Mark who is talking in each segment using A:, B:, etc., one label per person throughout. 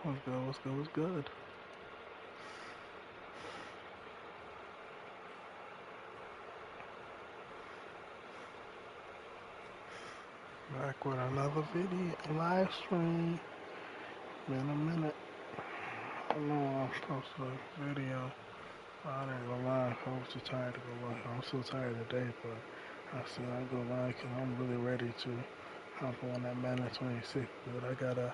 A: What's good? What's good? What's good? Back with another video, live stream. Been a minute. I know I posted a video. I didn't go live. I was too tired to go live. I'm so tired today, but I said I'd go live because I'm really ready to hop on that Madden 26. But I gotta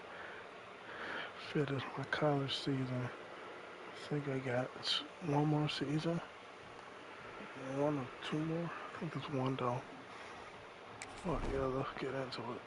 A: finish my college season. I think I got one more season. One or two more. I think it's one though. Oh yeah, let's get into it.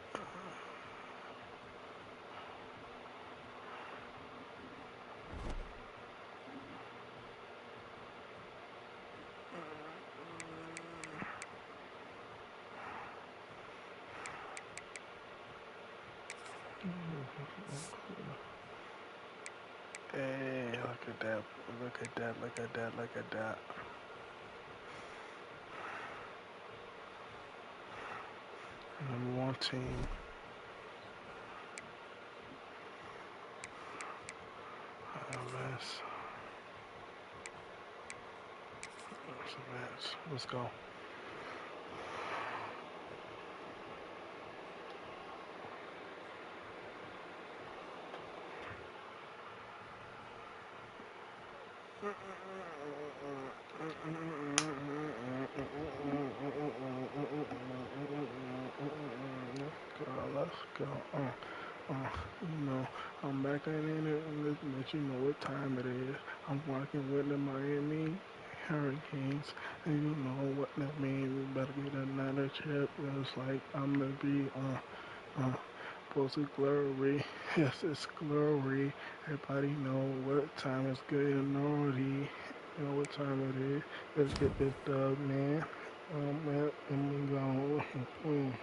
A: Hey, look at that. Look at that. Look at that. Look at that. Number one team. Advance. Let's advance. Let's go. Let's go. You know, I'm back in it and let you know what time it is. I'm working with the Miami Hurricanes, and you know what that means. We better get another chip. It's like I'm gonna be supposed to glory. Yes, it's glory. Everybody know what time it's good and already. You know what time it is. Let's get this dub, man. Man, and we go.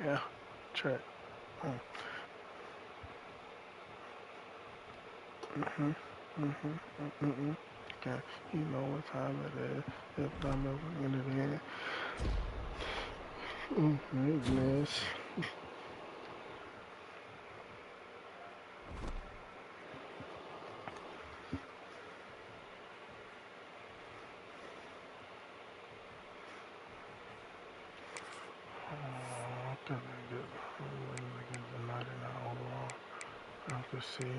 A: Yeah, check. Mhm, mhm, mhm. Okay, you know what time it is. If I'm ever in it in. Goodness. Oh, can I get? I'm waiting to get the 99 overall. I can see.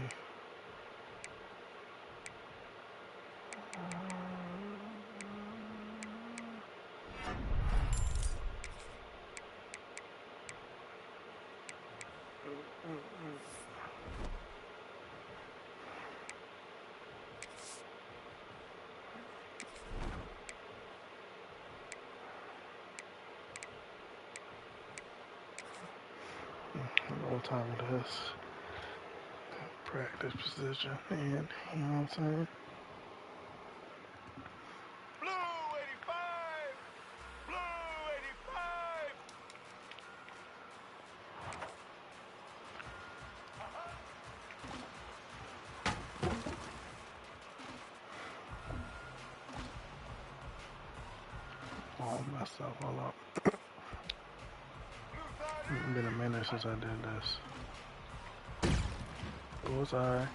A: What time it is? Practice position, and you know what I'm saying?
B: Blue 85! Blue 85!
A: Oh, myself all up.
B: Blue 30!
A: It's been a minute since I did this. Bullseye.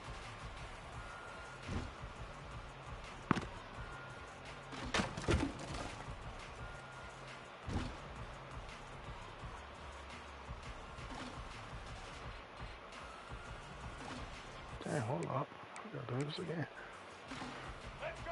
A: Dang, hold up. I gotta do this again.
B: Let's go!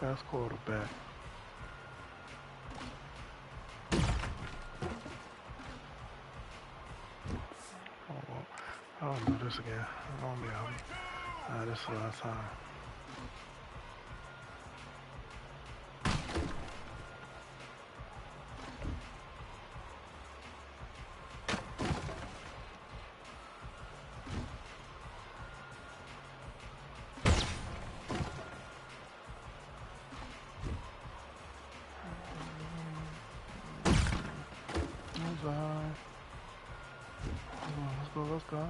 A: best quarterback. Oh, I don't do this again. I don't be out.
B: 22!
A: This is the last time. Bye. Let's go, let's go.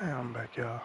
A: Hey, I'm back, y'all.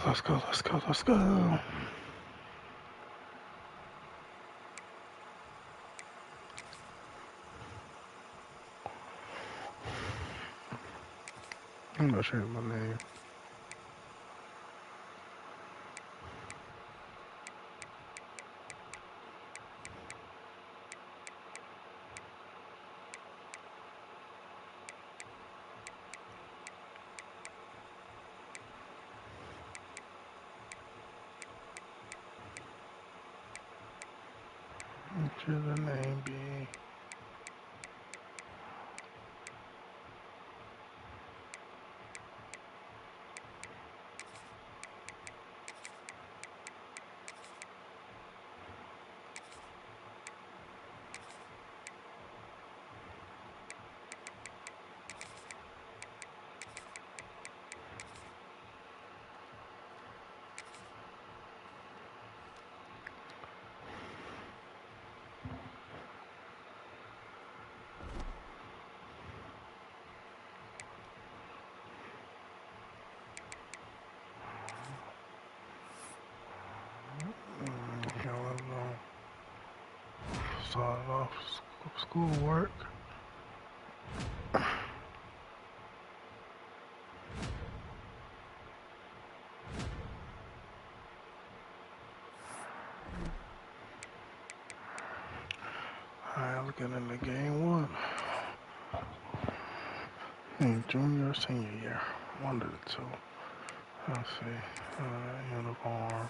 A: Let's go, let's go, let's go. I'm gonna change my name. What should the name be? Okay, let's start off schoolwork. Alright, let's get into game one. Junior, senior year. One to the two. Let's see. Uniform.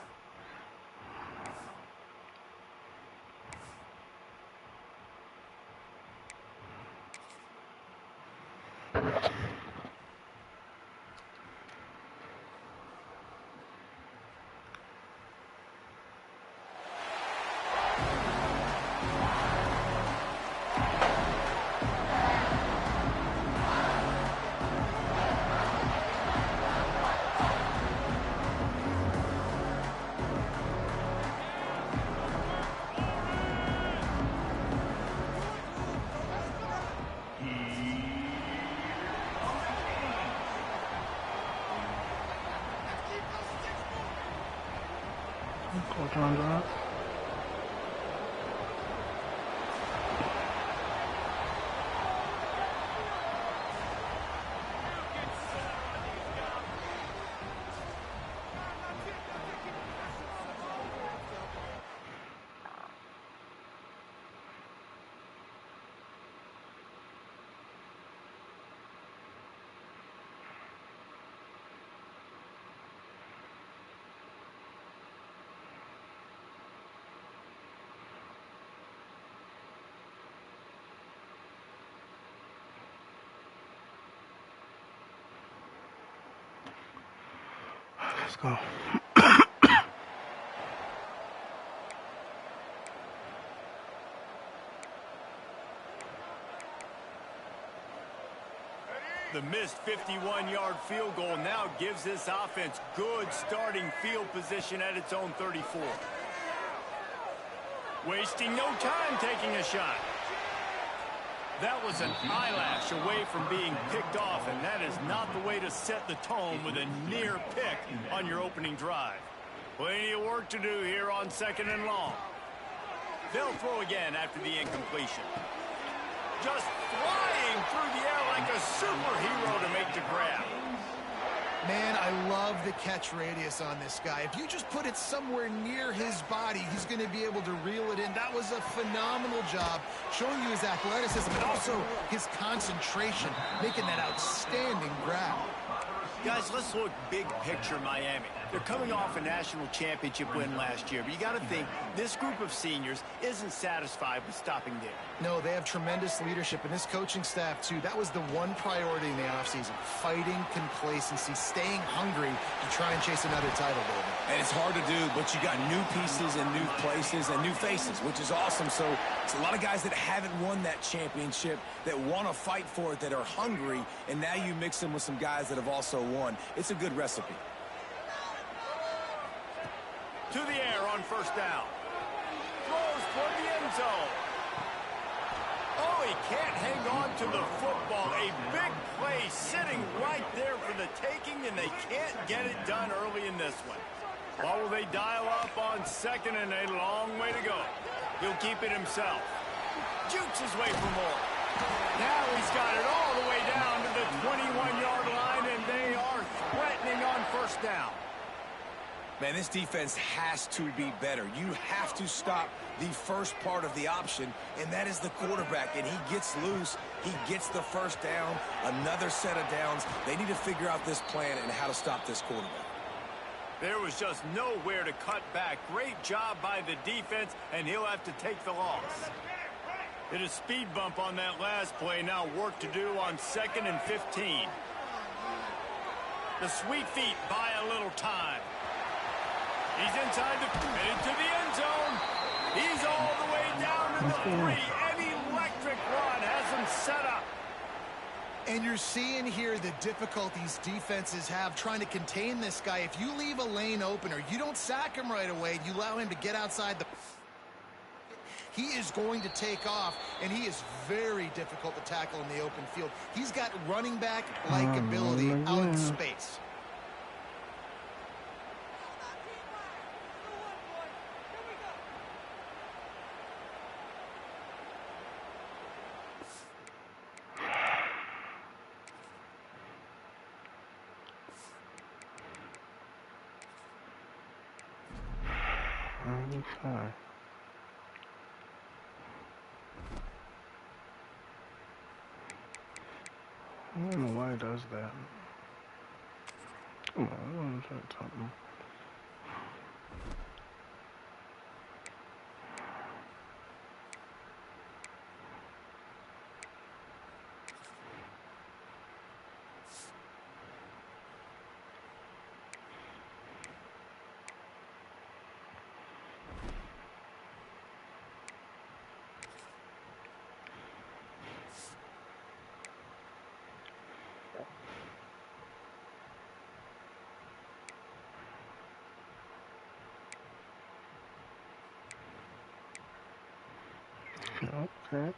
A: Coach on that. Let's go.
B: The missed 51-yard field goal now gives this offense good starting field position at its own 34. Wasting no time taking a shot. That was an eyelash away from being picked off, and that is not the way to set the tone with a near pick on your opening drive. Plenty of work to do here on 2nd and long. They'll throw again after the incompletion. Just flying through the air like a superhero to make the grab.
C: Man, I love the catch radius on this guy. If you just put it somewhere near his body, he's going to be able to reel it in. That was a phenomenal job, showing you his athleticism, but also his concentration, making that outstanding grab.
B: Guys, let's look big picture Miami. They're coming off a national championship win last year, but you got to think this group of seniors isn't satisfied with stopping there.
C: No, they have tremendous leadership, and this coaching staff, too. That was the one priority in the offseason, fighting complacency, staying hungry to try and chase another title, David.
D: And it's hard to do, but you got new pieces and new places and new faces, which is awesome. So it's a lot of guys that haven't won that championship that want to fight for it, that are hungry, and now you mix them with some guys that have also won. It's a good recipe.
B: To the air on first down. Throws toward the end zone. Oh, he can't hang on to the football. A big play sitting right there for the taking, and they can't get it done early in this one. Or will they dial up on second, and a long way to go. He'll keep it himself. Jukes his way for more. Now he's got it all the way down to the 21-yard line, and they are threatening on first down.
D: Man, this defense has to be better. You have to stop the first part of the option, and that is the quarterback. And he gets loose. He gets the first down, another set of downs. They need to figure out this plan and how to stop this quarterback.
B: There was just nowhere to cut back. Great job by the defense, and he'll have to take the loss. Hit a speed bump on that last play. Now work to do on 2nd and 15. The sweet feet buy a little time. He's inside headed to the end zone. He's all the way down to the 3. An electric run has him set up.
C: And you're seeing here the difficulties defenses have trying to contain this guy. If you leave a lane open or you don't sack him right away, you allow him to get outside the... He is going to take off, and he is very difficult to tackle in the open field. He's got running back-like ability out in space.
A: Okay. I don't know why it does that. Come on, I want to try something. Okay.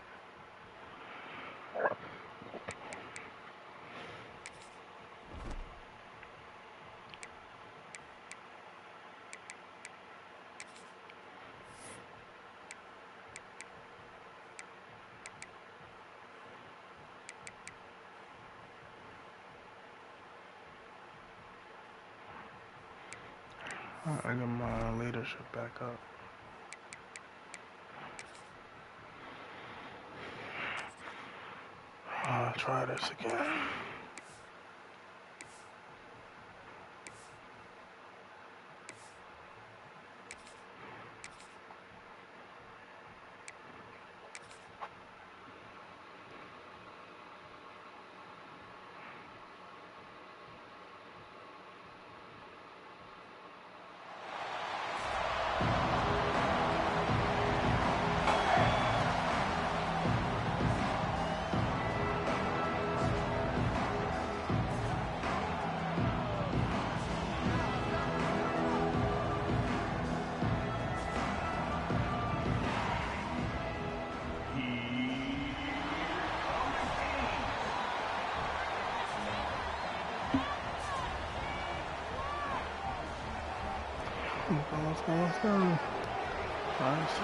A: I got my leadership back up. I'll try this again. Let's go. Nice.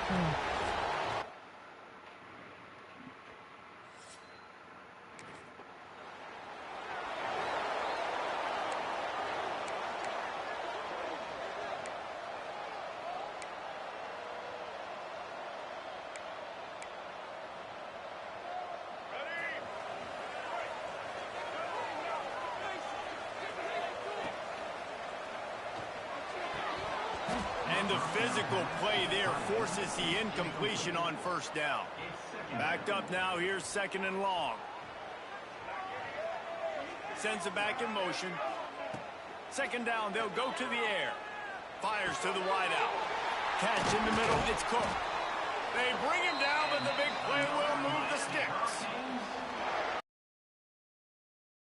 B: the physical play there forces the incompletion on first down. Backed up now, here's 2nd and long. Sends it back in motion. 2nd down, they'll go to the air. Fires to the wideout. Catch in the middle, it's Cook. They bring him down, but the big play will move the sticks.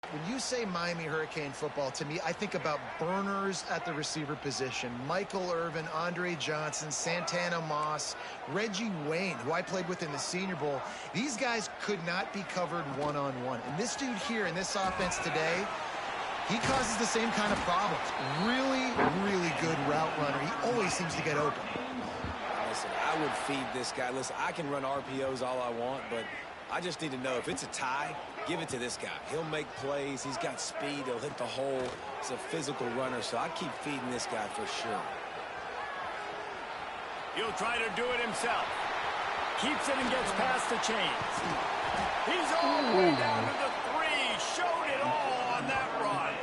C: When you say Miami Hurricane football, to me, I think about burners at the receiver position. Michael Irvin, Andre Johnson, Santana Moss, Reggie Wayne, who I played with in the Senior Bowl. These guys could not be covered one-on-one. And this dude here in this offense today, he causes the same kind of problems. Really, really good route runner. He always seems to get open.
D: Listen, I would feed this guy. Listen, I can run RPOs all I want, but I just need to know if it's a tie, give it to this guy. He'll make plays. He's got speed. He'll hit the hole. He's a physical runner, so I keep feeding this guy for sure.
B: He'll try to do it himself. Keeps it and gets past the chains. He's all the way down to the 3. Showed it all on that run.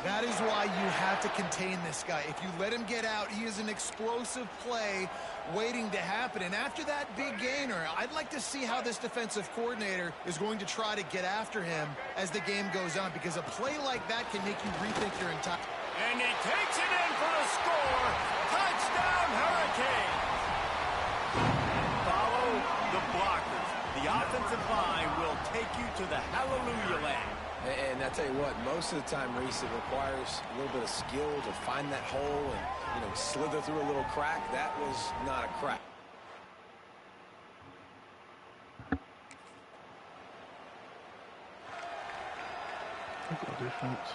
C: That is why you have to contain this guy. If you let him get out, he is an explosive play waiting to happen. And after that big gainer, I'd like to see how this defensive coordinator is going to try to get after him as the game goes on, because a play like that can make you rethink your entire...
B: And he takes it in for the score. Touchdown, Hurricanes. Follow the blockers. The offensive line will take you to the hallelujah land.
D: And I tell you what, most of the time, Reese, it requires a little bit of skill to find that hole and, slither through a little crack. That was not a crack.
A: Good defense.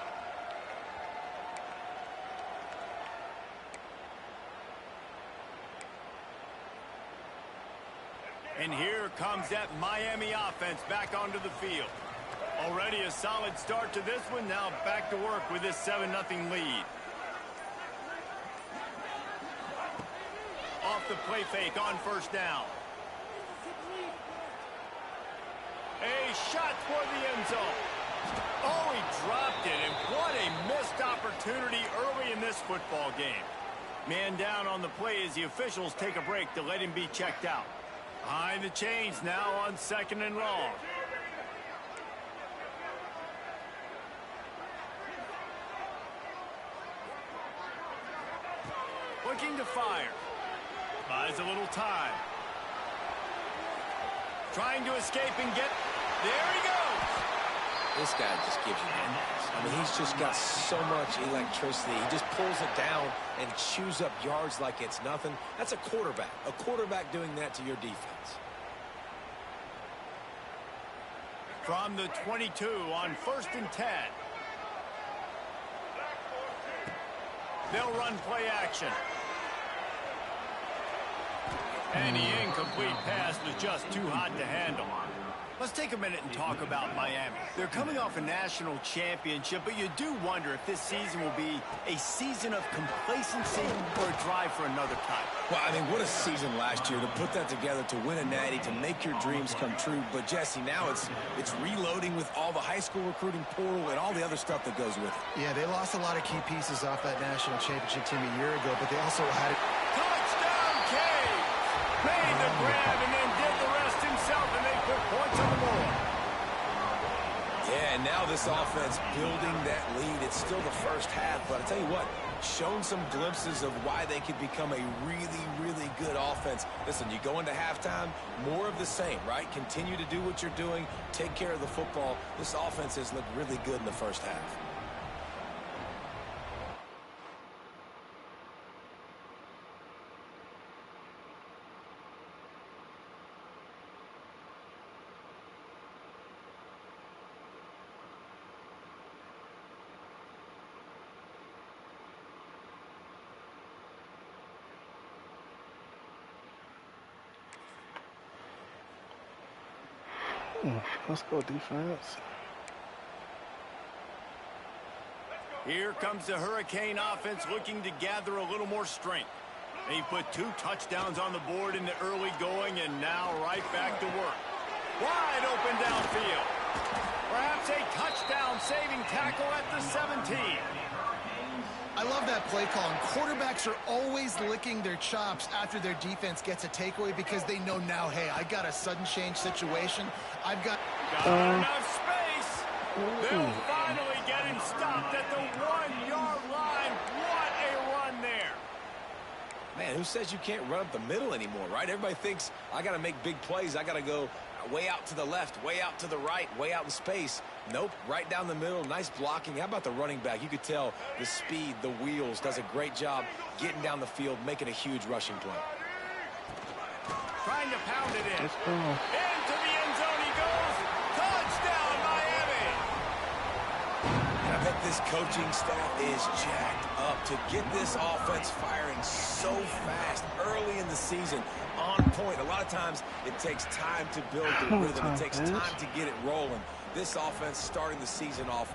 B: And here comes that Miami offense back onto the field. Already a solid start to this one. Now back to work with this 7-0 lead. Off the play fake on first down. A shot for the end zone. Oh, he dropped it, and what a missed opportunity early in this football game. Man down on the play as the officials take a break to let him be checked out. Behind the chains now on 2nd and long. Looking to fire. Buys a little time. Trying to escape and get... There he goes!
D: This guy just gives you handballs. I mean, he's just got so much electricity. He just pulls it down and chews up yards like it's nothing. That's a quarterback. A quarterback doing that to your defense.
B: From the 22 on 1st and 10. They'll run play action. And the incomplete pass was just too hot to handle. Let's take a minute and talk about Miami. They're coming off a national championship, but you do wonder if this season will be a season of complacency or a drive for another title.
D: Well, I mean, what a season last year to put that together, to win a natty, to make your dreams come true. But, Jesse, now it's reloading with all the high school recruiting portal and all the other stuff that goes with it.
C: Yeah, they lost a lot of key pieces off that national championship team a year ago, but they also had...
B: Touchdown, Cade! Made the grab and then did the rest himself, and they put points on the board.
D: Yeah, and now this offense building that lead. It's still the first half, but I'll tell you what, shown some glimpses of why they could become a really, really good offense. Listen, you go into halftime, more of the same, right? Continue to do what you're doing, take care of the football. This offense has looked really good in the first half.
A: Let's go defense.
B: Here comes the Hurricane offense looking to gather a little more strength. They put 2 touchdowns on the board in the early going, and now right back to work. Wide open downfield. Perhaps a touchdown saving tackle at the 17.
C: I love that play call. And quarterbacks are always licking their chops after their defense gets a takeaway because they know now, hey, I got a sudden change situation. I've got
B: enough space. They'll finally get him stopped at the 1-yard line. What a run there.
D: Man, who says you can't run up the middle anymore, right? Everybody thinks I got to make big plays. I got to go way out to the left, way out to the right, way out in space. Nope, right down the middle. Nice blocking. How about the running back? You could tell the speed, the wheels, does a great job getting down the field, making a huge rushing play.
B: Trying to pound it in.
A: Let's go.
B: Into the end zone he goes. Touchdown, Miami.
D: And I bet this coaching staff is jacked up to get this offense firing so fast early in the season. On point. A lot of times it takes time to build the rhythm. It takes time to get it rolling. This offense starting the season off.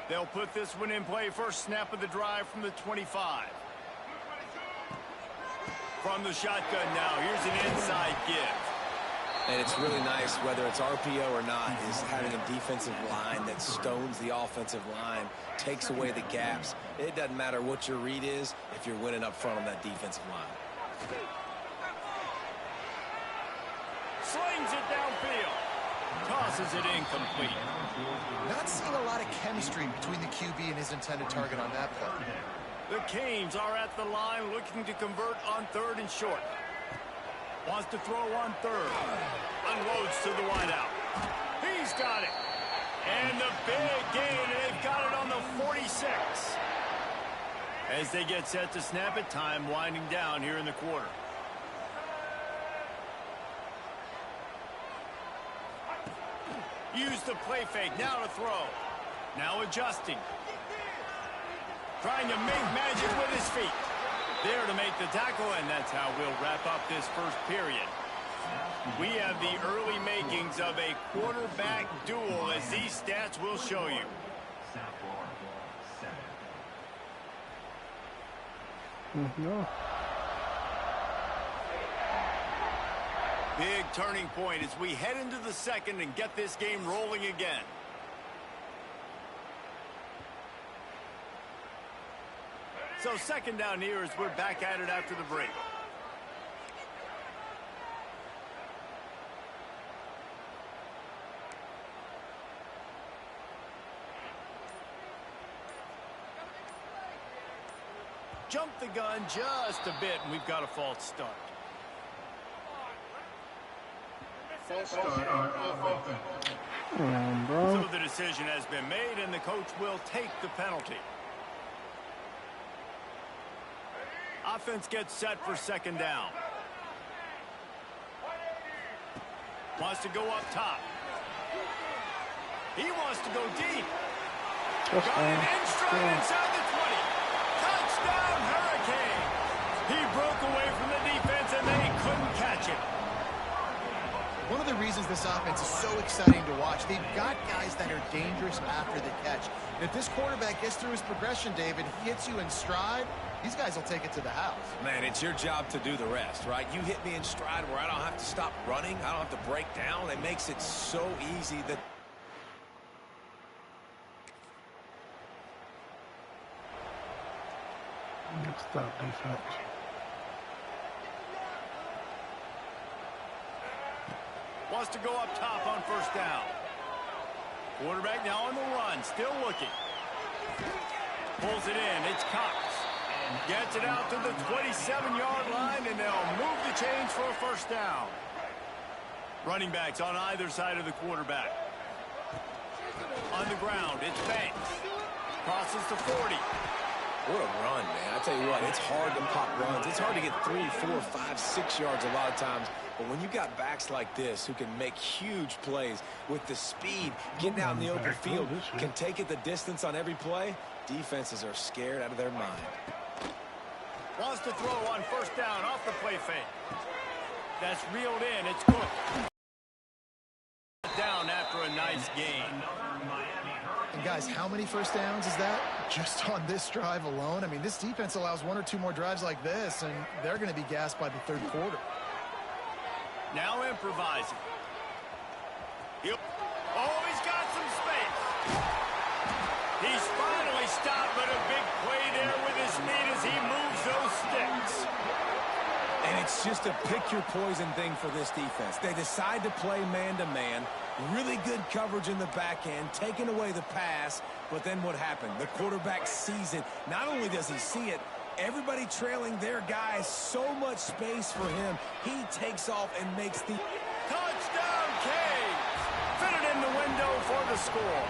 B: They'll put this one in play. First snap of the drive from the 25. From the shotgun now. Here's an inside give.
D: And it's really nice, whether it's RPO or not, is having a defensive line that stones the offensive line, takes away the gaps. It doesn't matter what your read is if you're winning up front on that defensive line.
B: Slings it downfield. Tosses it incomplete.
C: not seeing a lot of chemistry between the QB and his intended target on that play.
B: The Canes are at the line looking to convert on third and short. Wants to throw on third. Unloads to the wideout. He's got it. And the big gain, and they've got it on the 46. As they get set to snap it, time winding down here in the quarter. Use the play fake, now to throw. Now adjusting. Trying to make magic with his feet. There to make the tackle, and that's how we'll wrap up this first period. We have the early makings of a quarterback duel, as these stats will show you.
A: No.
B: Big turning point as we head into the second and get this game rolling again. So second down here as we're back at it after the break. Jump the gun just a bit, and we've got a false start.
A: Bro.
B: So the decision has been made, and the coach will take the penalty. Offense gets set for second down. Wants to go up top. He wants to go deep. Got it in stride inside the 20. Touchdown, Hurricane. He broke away from the defense, and they couldn't catch him.
C: One of the reasons this offense is so exciting to watch, they've got guys that are dangerous after the catch. And if this quarterback gets through his progression, David, hits you in stride, these guys will take it to the house.
D: Man, it's your job to do the rest, right? You hit me in stride where I don't have to stop running. I don't have to break down. It makes it so easy that...
A: Good stop defense.
B: Wants to go up top on first down. Quarterback now on the run, still looking. Pulls it in, it's Cox. Gets it out to the 27-yard line, and they'll move the chains for a first down. Running backs on either side of the quarterback. On the ground, it's Banks. Crosses the 40.
D: What a run, man. I tell you what, it's hard to pop runs. It's hard to get 3, 4, 5, 6 yards a lot of times. But when you got backs like this who can make huge plays with the speed, getting out in the open field, can take it the distance on every play, defenses are scared out of their mind.
B: Wants to throw on first down off the play fake. That's reeled in. It's Cook. Down after a nice gain.
C: And guys, how many first downs is that just on this drive alone? I mean, this defense allows 1 or 2 more drives like this, and they're going to be gassed by the third quarter.
B: Now improvising. Oh, he's got some space. He's finally stopped, but a big play there with his feet as he moves those sticks.
D: And it's just a pick-your-poison thing for this defense. They decide to play man-to-man. Really good coverage in the back end, taking away the pass. But then what happened? The quarterback sees it. Not only does he see it, everybody trailing their guy, so much space for him. He takes off and makes the
B: touchdown Canes. Fit it in the window for the score.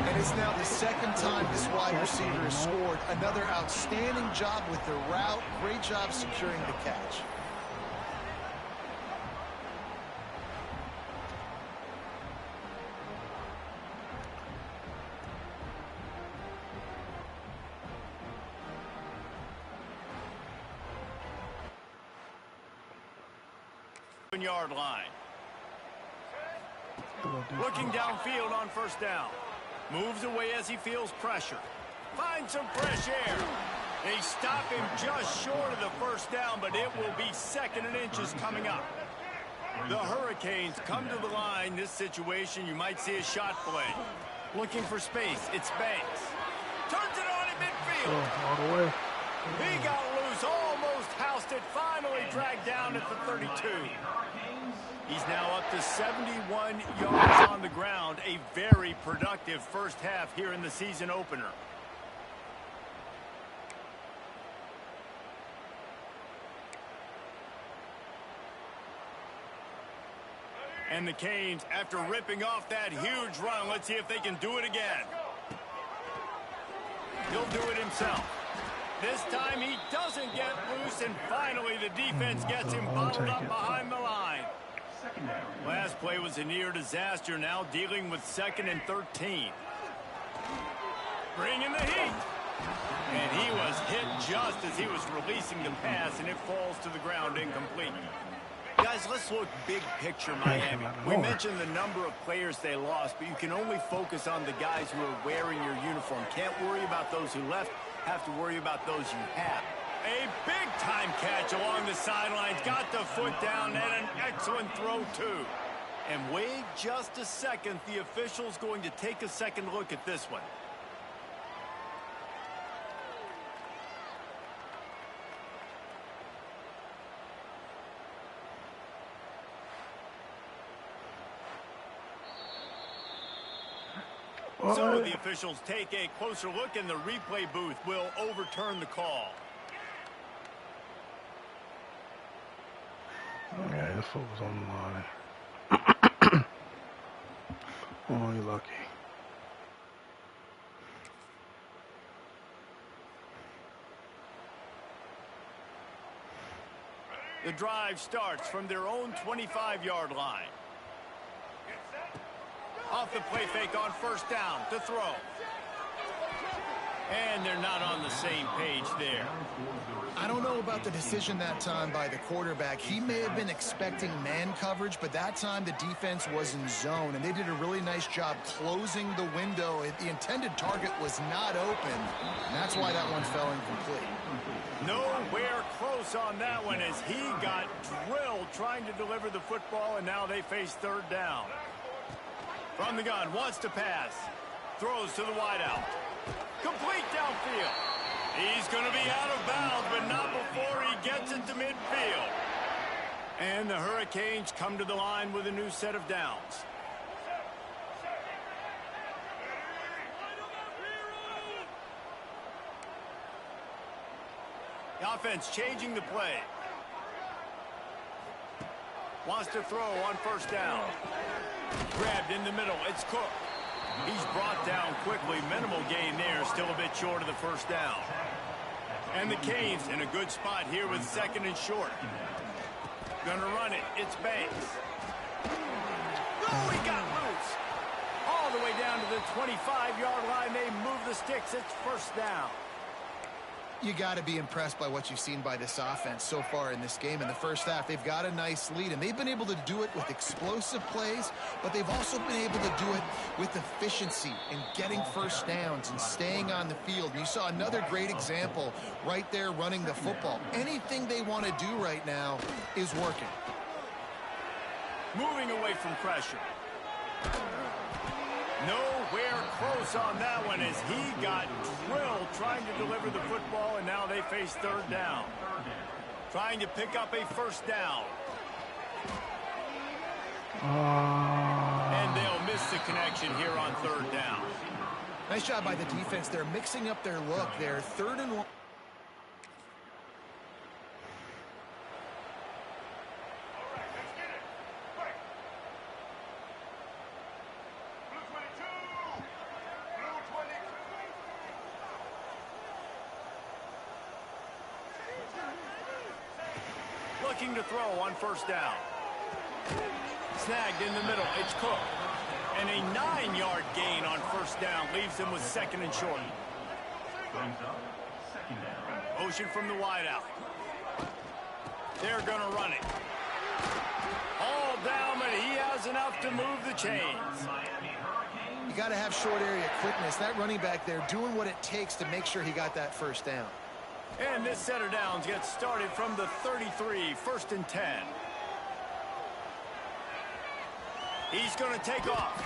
C: And it's now the second time this wide receiver has scored. Another outstanding job with the route. Great job securing the catch.
B: Yard line. Looking downfield on first down. Moves away as he feels pressure. Finds some fresh air. They stop him just short of the first down, but it will be 2nd and inches coming up. The Hurricanes come to the line. This situation, you might see a shot play. Looking for space. It's Banks. Turns it on in midfield.
A: All the way.
B: He got loose, almost housed it, finally dragged down at the 32. He's now up to 71 yards on the ground, a very productive first half here in the season opener. And the Canes, after ripping off that huge run, let's see if they can do it again. He'll do it himself. This time he doesn't get loose, and finally the defense gets him bottled up behind the line. Last play was a near disaster, now dealing with 2nd and 13. Bringing the heat. And he was hit just as he was releasing the pass, and it falls to the ground incomplete. Guys, let's look big picture Miami. We mentioned the number of players they lost, but you can only focus on the guys who are wearing your uniform. Can't worry about those who left. Have to worry about those you have. A big-time catch along the sidelines. Got the foot down and an excellent throw, too. And wait just a second. The official's going to take a second look at this one. So the officials take a closer look, and the replay booth will overturn the call.
A: Yeah, his foot was on the line. Oh, you're lucky.
B: The drive starts from their own 25-yard line. Off the play fake on first down to throw. And they're not on the same page there.
C: I don't know about the decision that time by the quarterback. He may have been expecting man coverage, but that time the defense was in zone, and they did a really nice job closing the window. The intended target was not open, and that's why that one fell incomplete.
B: Nowhere close on that one as he got drilled trying to deliver the football, and now they face third down. From the gun, wants to pass. Throws to the wideout. Complete downfield. He's going to be out of bounds, but not before he gets it to midfield. And the Hurricanes come to the line with a new set of downs. The offense changing the play. Wants to throw on first down. Grabbed in the middle. It's Cook. He's brought down quickly. Minimal gain there. Still a bit short of the first down. And the Canes in a good spot here with 2nd and short. Gonna run it. It's Banks. Oh, he got loose. All the way down to the 25-yard line. They move the sticks. It's first down.
C: You got to be impressed by what you've seen by this offense so far in this game. In the first half, they've got a nice lead, and they've been able to do it with explosive plays, but they've also been able to do it with efficiency and getting first downs and staying on the field. And you saw another great example right there running the football. Anything they want to do right now is working.
B: Moving away from pressure. Nowhere close on that one as he got drilled trying to deliver the football, and now they face third down. Trying to pick up a first down. And they'll miss the connection here on third down.
C: Nice job by the defense. They're mixing up their look. They're 3rd and 1.
B: Looking to throw on first down. Snagged in the middle. It's Cook. And a 9-yard gain on first down leaves them with 2nd and short. Motion from the wideout. They're going to run it. All down, but he has enough to move the chains.
C: You got to have short area quickness. That running back there doing what it takes to make sure he got that first down.
B: And this set of downs gets started from the 33, 1st and 10. He's going to take off.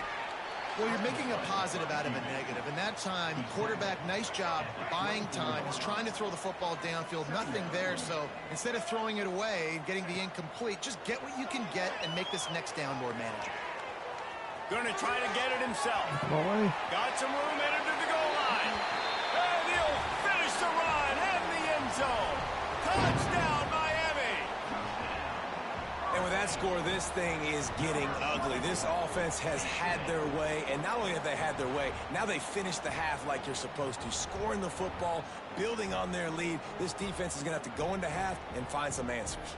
C: Well, you're making a positive out of a negative. And that time, quarterback, nice job buying time. He's trying to throw the football downfield. Nothing there. So instead of throwing it away and getting the incomplete, just get what you can get and make this next down more manageable.
B: Going to try to get it himself.
A: Boy.
B: Got some room headed to the goal line. And he'll finish the run in the end zone. Touchdown, Miami.
D: And with that score, this thing is getting ugly. This offense has had their way, and not only have they had their way, now they finished the half like you're supposed to, scoring the football, building on their lead. This defense is going to have to go into half and find some answers.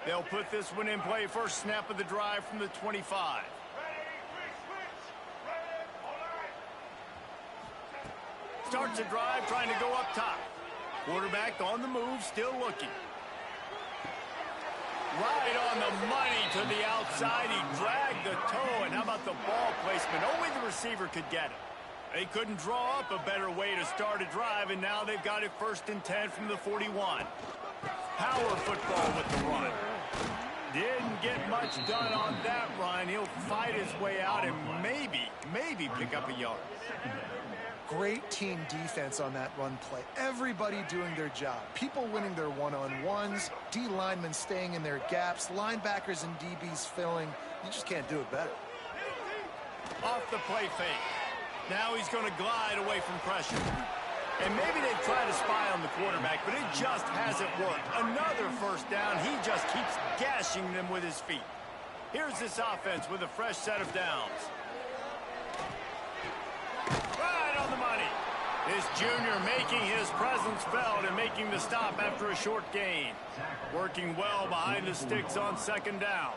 B: They'll put this one in play. First snap of the drive from the 25. Starts a drive trying to go up top. Quarterback on the move, still looking. Right on the money to the outside. He dragged the toe, and how about the ball placement? Only the receiver could get it. They couldn't draw up a better way to start a drive, and now they've got it 1st and 10 from the 41. Power football with the run. Didn't get much done on that run. He'll fight his way out and maybe pick up a yard.
C: Great team defense on that run play. Everybody doing their job. People winning their one-on-ones, D linemen staying in their gaps, linebackers and DBs filling. You just can't do it better.
B: Off the play fake. Now he's going to glide away from pressure. And maybe they try to spy on the quarterback, but it just hasn't worked. Another first down. He just keeps gashing them with his feet. Here's this offense with a fresh set of downs. Right on the money. This junior making his presence felt and making the stop after a short gain. Working well behind the sticks on 2nd down.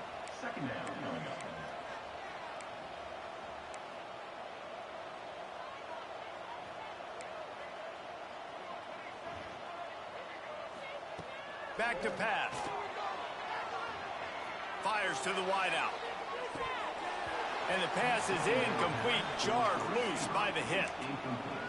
B: Back to pass. Fires to the wideout. And the pass is incomplete, jarred loose by the hit.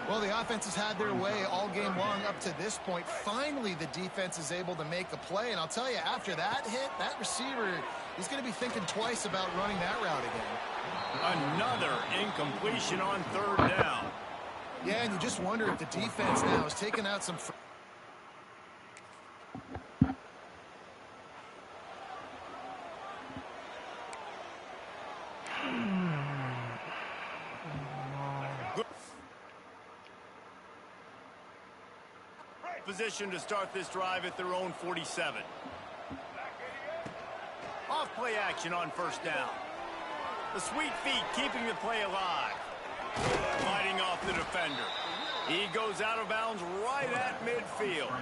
C: Well, the offense has had their way all game long up to this point. Finally, the defense is able to make a play. And I'll tell you, after that hit, that receiver is going to be thinking twice about running that route again.
B: Another incompletion on 3rd down.
C: Yeah, and you just wonder if the defense now is taking out some...
B: Position to start this drive at their own 47. Off play action on 1st down. The sweet feet keeping the play alive. Fighting off the defender. He goes out of bounds right at midfield.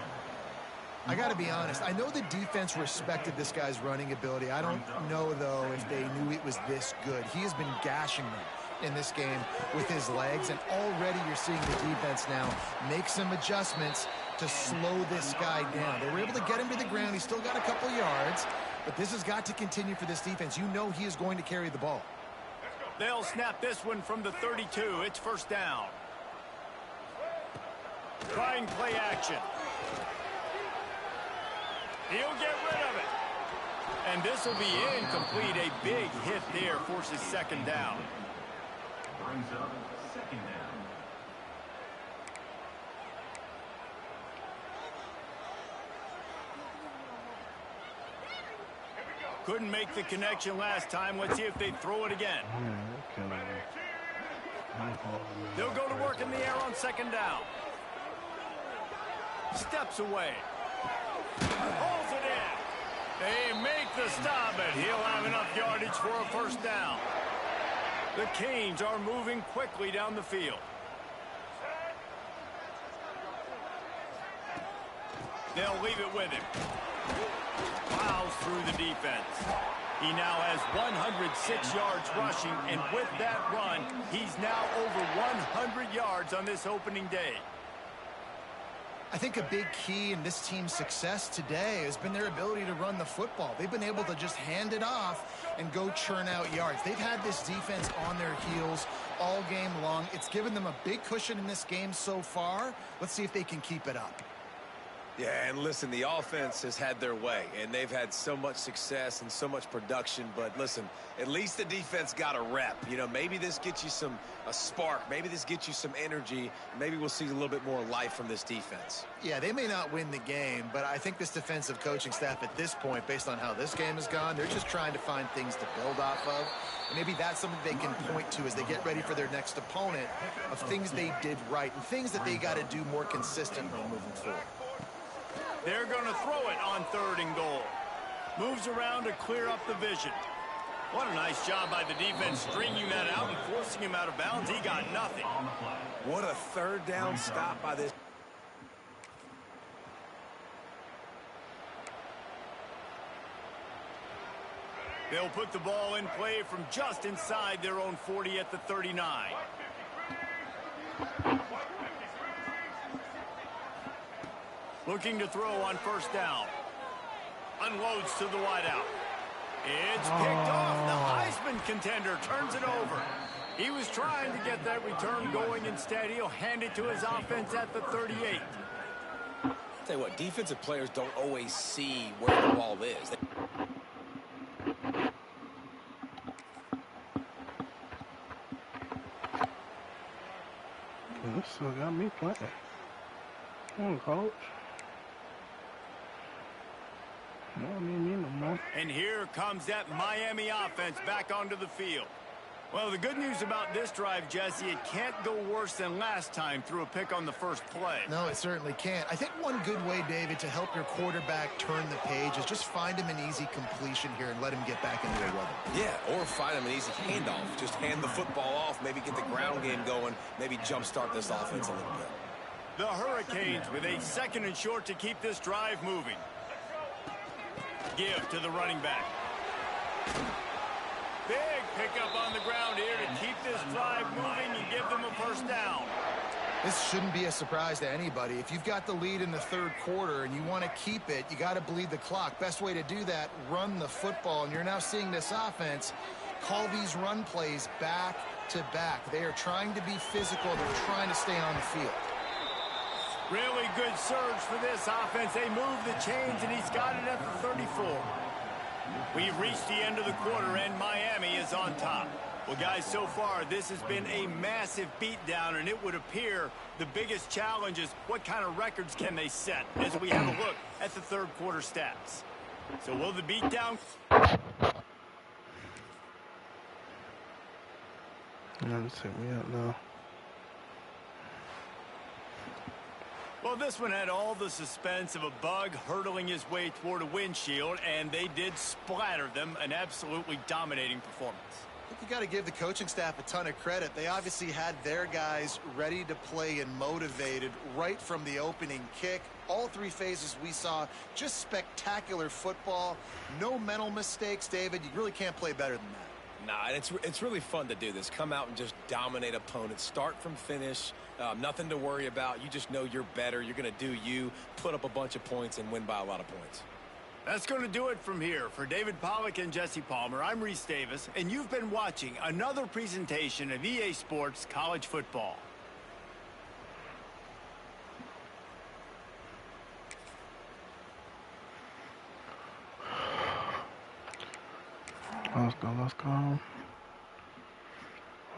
C: I got to be honest. I know the defense respected this guy's running ability. I don't know, though, if they knew it was this good. He has been gashing them in this game with his legs, and already you're seeing the defense now make some adjustments to slow this guy down. They were able to get him to the ground. He's still got a couple yards, but this has got to continue for this defense. You know he is going to carry the ball.
B: They'll snap this one from the 32. It's first down. Trying play action. He'll get rid of it. And this will be incomplete. A big hit there forces second down.
E: Brings up second down.
B: Couldn't make the connection last time. Let's see if they throw it again. They'll go to work in the air on second down. Steps away. Holds it in. They make the stop, but he'll have enough yardage for a first down. The Canes are moving quickly down the field. They'll leave it with him. Plows through the defense. He now has 106 yards rushing, and with that run, he's now over 100 yards on this opening day.
C: I think a big key in this team's success today has been their ability to run the football. They've been able to just hand it off and go churn out yards. They've had this defense on their heels all game long. It's given them a big cushion in this game so far. Let's see if they can keep it up.
D: Yeah, and listen, the offense has had their way, and they've had so much success and so much production. But listen, at least the defense got a rep. You know, maybe this gets you a spark. Maybe this gets you some energy. Maybe we'll see a little bit more life from this defense.
C: Yeah, they may not win the game, but I think this defensive coaching staff at this point, based on how this game has gone, they're just trying to find things to build off of. And maybe that's something they can point to as they get ready for their next opponent, of things they did right and things that they got to do more consistently moving forward.
B: They're going to throw it on 3rd and goal. Moves around to clear up the vision. What a nice job by the defense stringing that out and forcing him out of bounds. He got nothing.
D: What a 3rd down stop by this.
B: They'll put the ball in play from just inside their own 40 at the 39. Looking to throw on first down. Unloads to the wideout. It's picked off. The Heisman contender turns it over. He was trying to get that return going. Instead, he'll hand it to his offense at the 38.
D: Tell you what, defensive players don't always see where the ball is.
A: This still got me playing. Come on, coach. No, me no more.
B: And here comes that Miami offense back onto the field. Well, the good news about this drive, Jesse, it can't go worse than last time through a pick on the first play.
C: No, it certainly can't. I think one good way, David, to help your quarterback turn the page is just find him an easy completion here and let him get back into a rhythm.
D: Yeah, or find him an easy handoff. Just hand the football off, maybe get the ground game going, maybe jumpstart this offense a little bit.
B: The Hurricanes with a 2nd and short to keep this drive moving. Give to the running back. Big pickup on the ground here to keep this drive moving and give them a first down.
C: This shouldn't be a surprise to anybody. If you've got the lead in the 3rd quarter and you want to keep it, you got to bleed the clock. Best way to do that, run the football. And you're now seeing this offense call these run plays back to back. They are trying to be physical. They're trying to stay on the field.
B: Really good surge for this offense. They move the chains, and he's got it at the 34. We've reached the end of the quarter, and Miami is on top. Well, guys, so far, this has been a massive beatdown, and it would appear the biggest challenge is what kind of records can they set as we have a look at the 3rd quarter stats. So will the beatdown...
A: Let's hit me up now.
B: Well, this one had all the suspense of a bug hurtling his way toward a windshield, and they did splatter them. An absolutely dominating performance.
C: I think you got to give the coaching staff a ton of credit. They obviously had their guys ready to play and motivated right from the opening kick. All three phases we saw just spectacular football. No mental mistakes, David. You really can't play better than that.
D: Nah, it's really fun to do this. Come out and just dominate opponents. Start from finish. Nothing to worry about. You just know you're better. You're going to do you, put up a bunch of points, and win by a lot of points.
B: That's going to do it from here. For David Pollack and Jesse Palmer, I'm Reese Davis, and you've been watching another presentation of EA Sports College Football.
A: Let's go, let's go.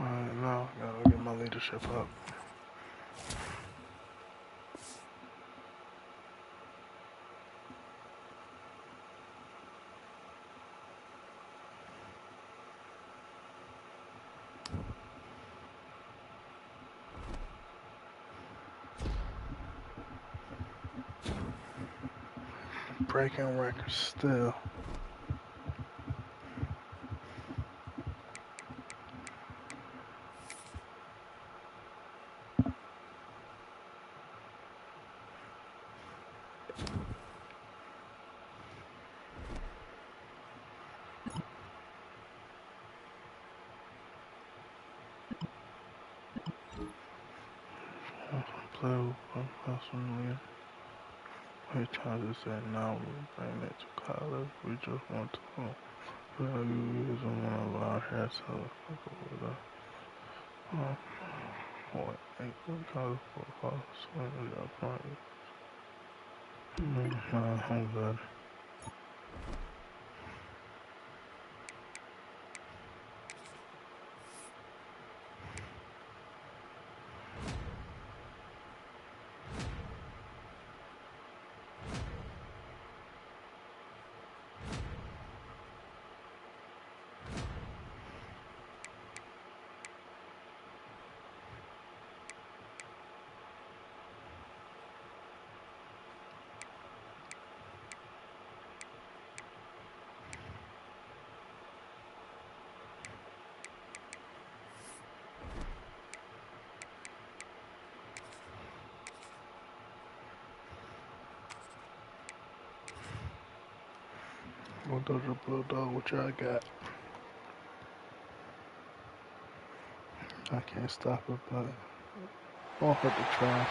A: Alright, now I gotta get my leadership up. Breaking records still. Play personally. We try to say now we bring it to college. We just want to value using one of our heads with us. What? 8 college football swing we got playing. I'm good. Bulldog, what y'all got? I can't stop it, but I'll have to try.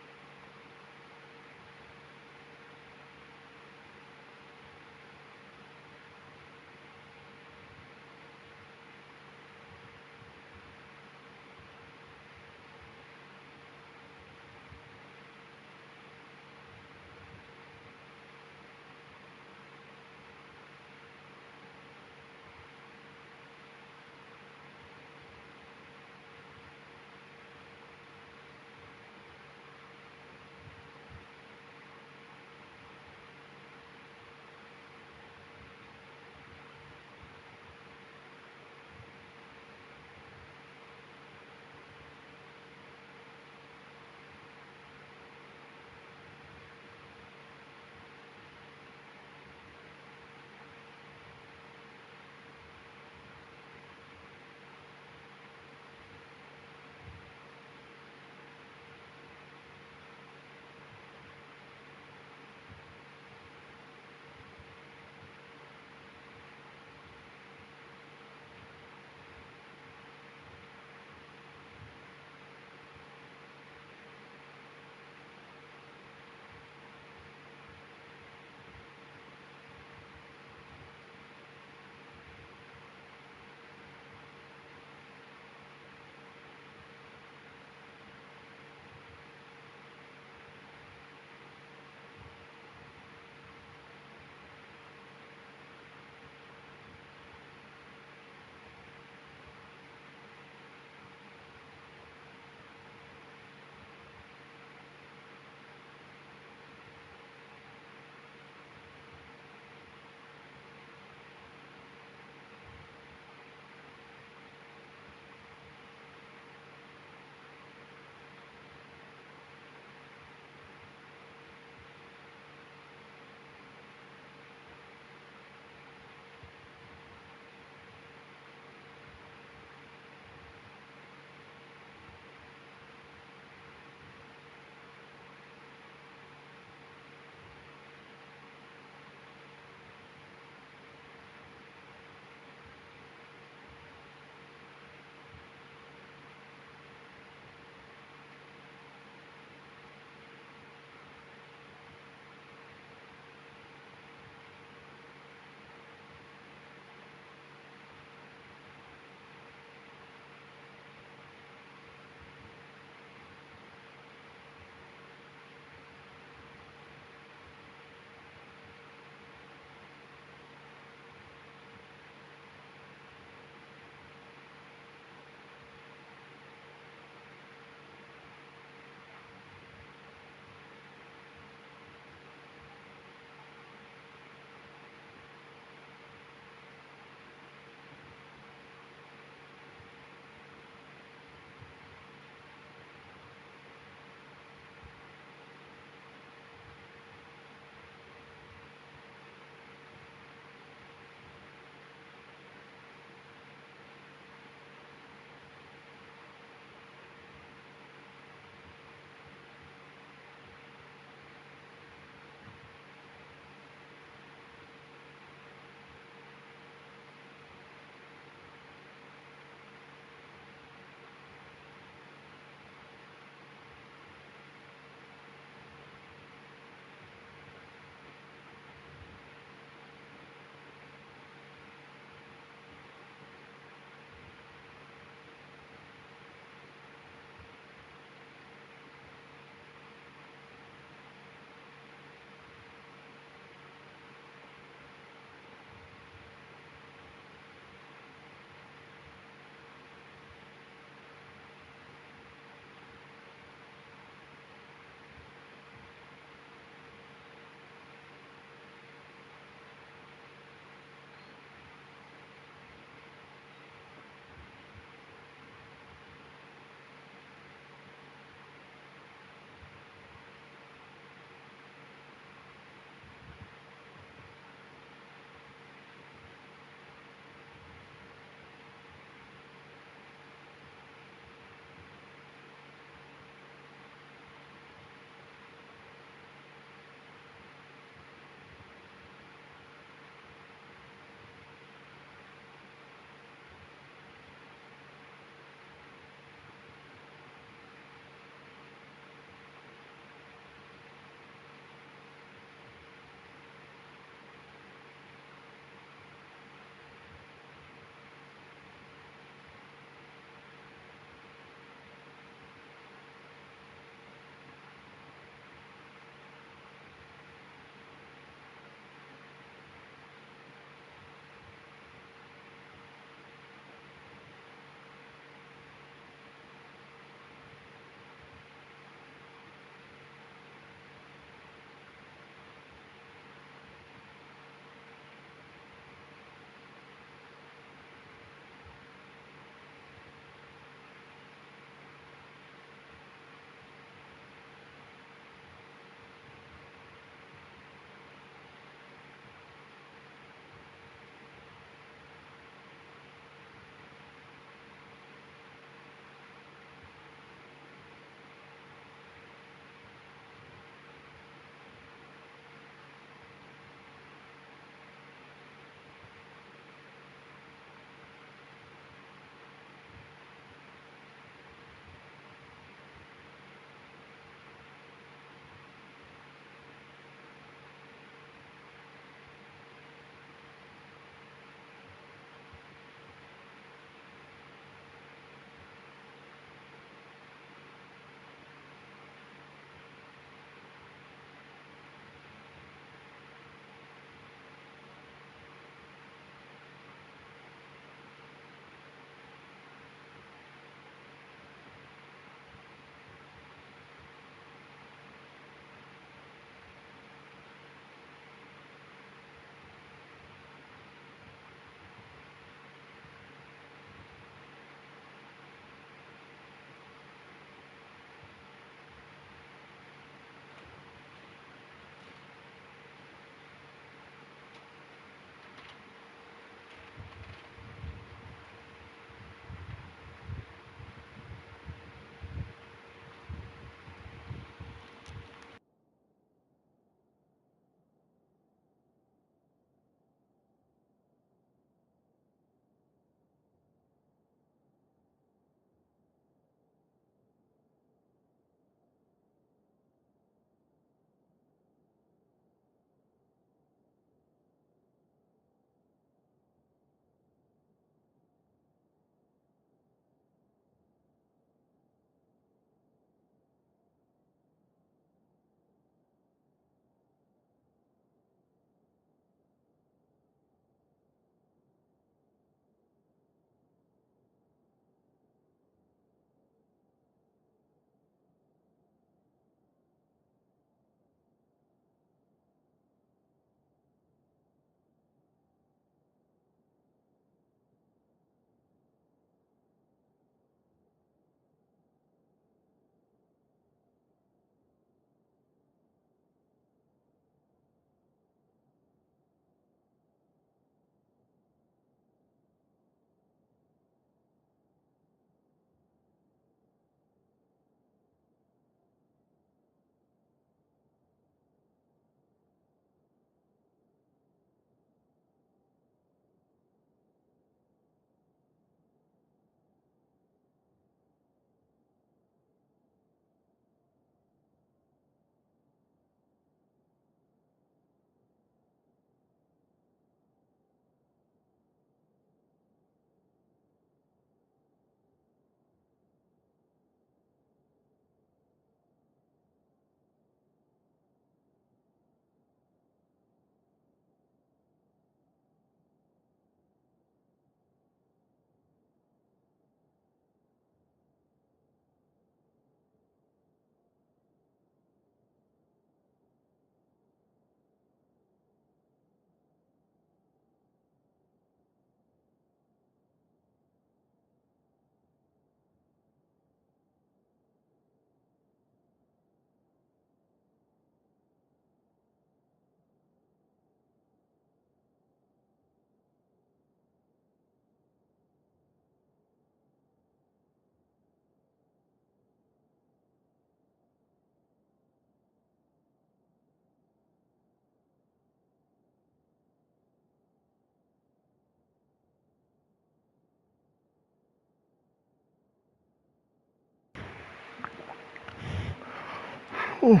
A: Ooh.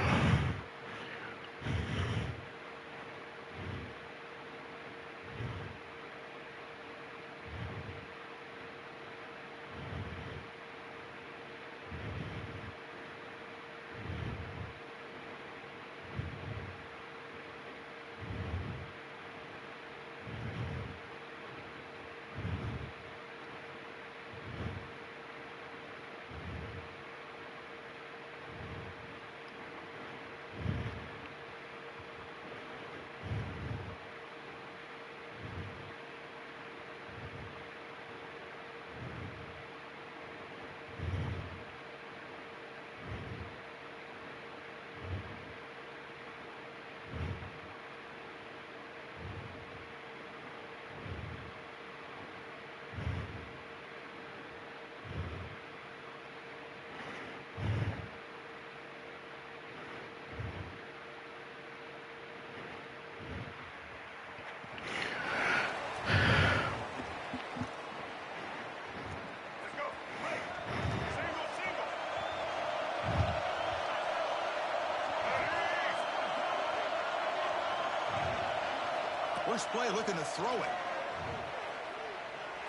F: First play looking to throw it.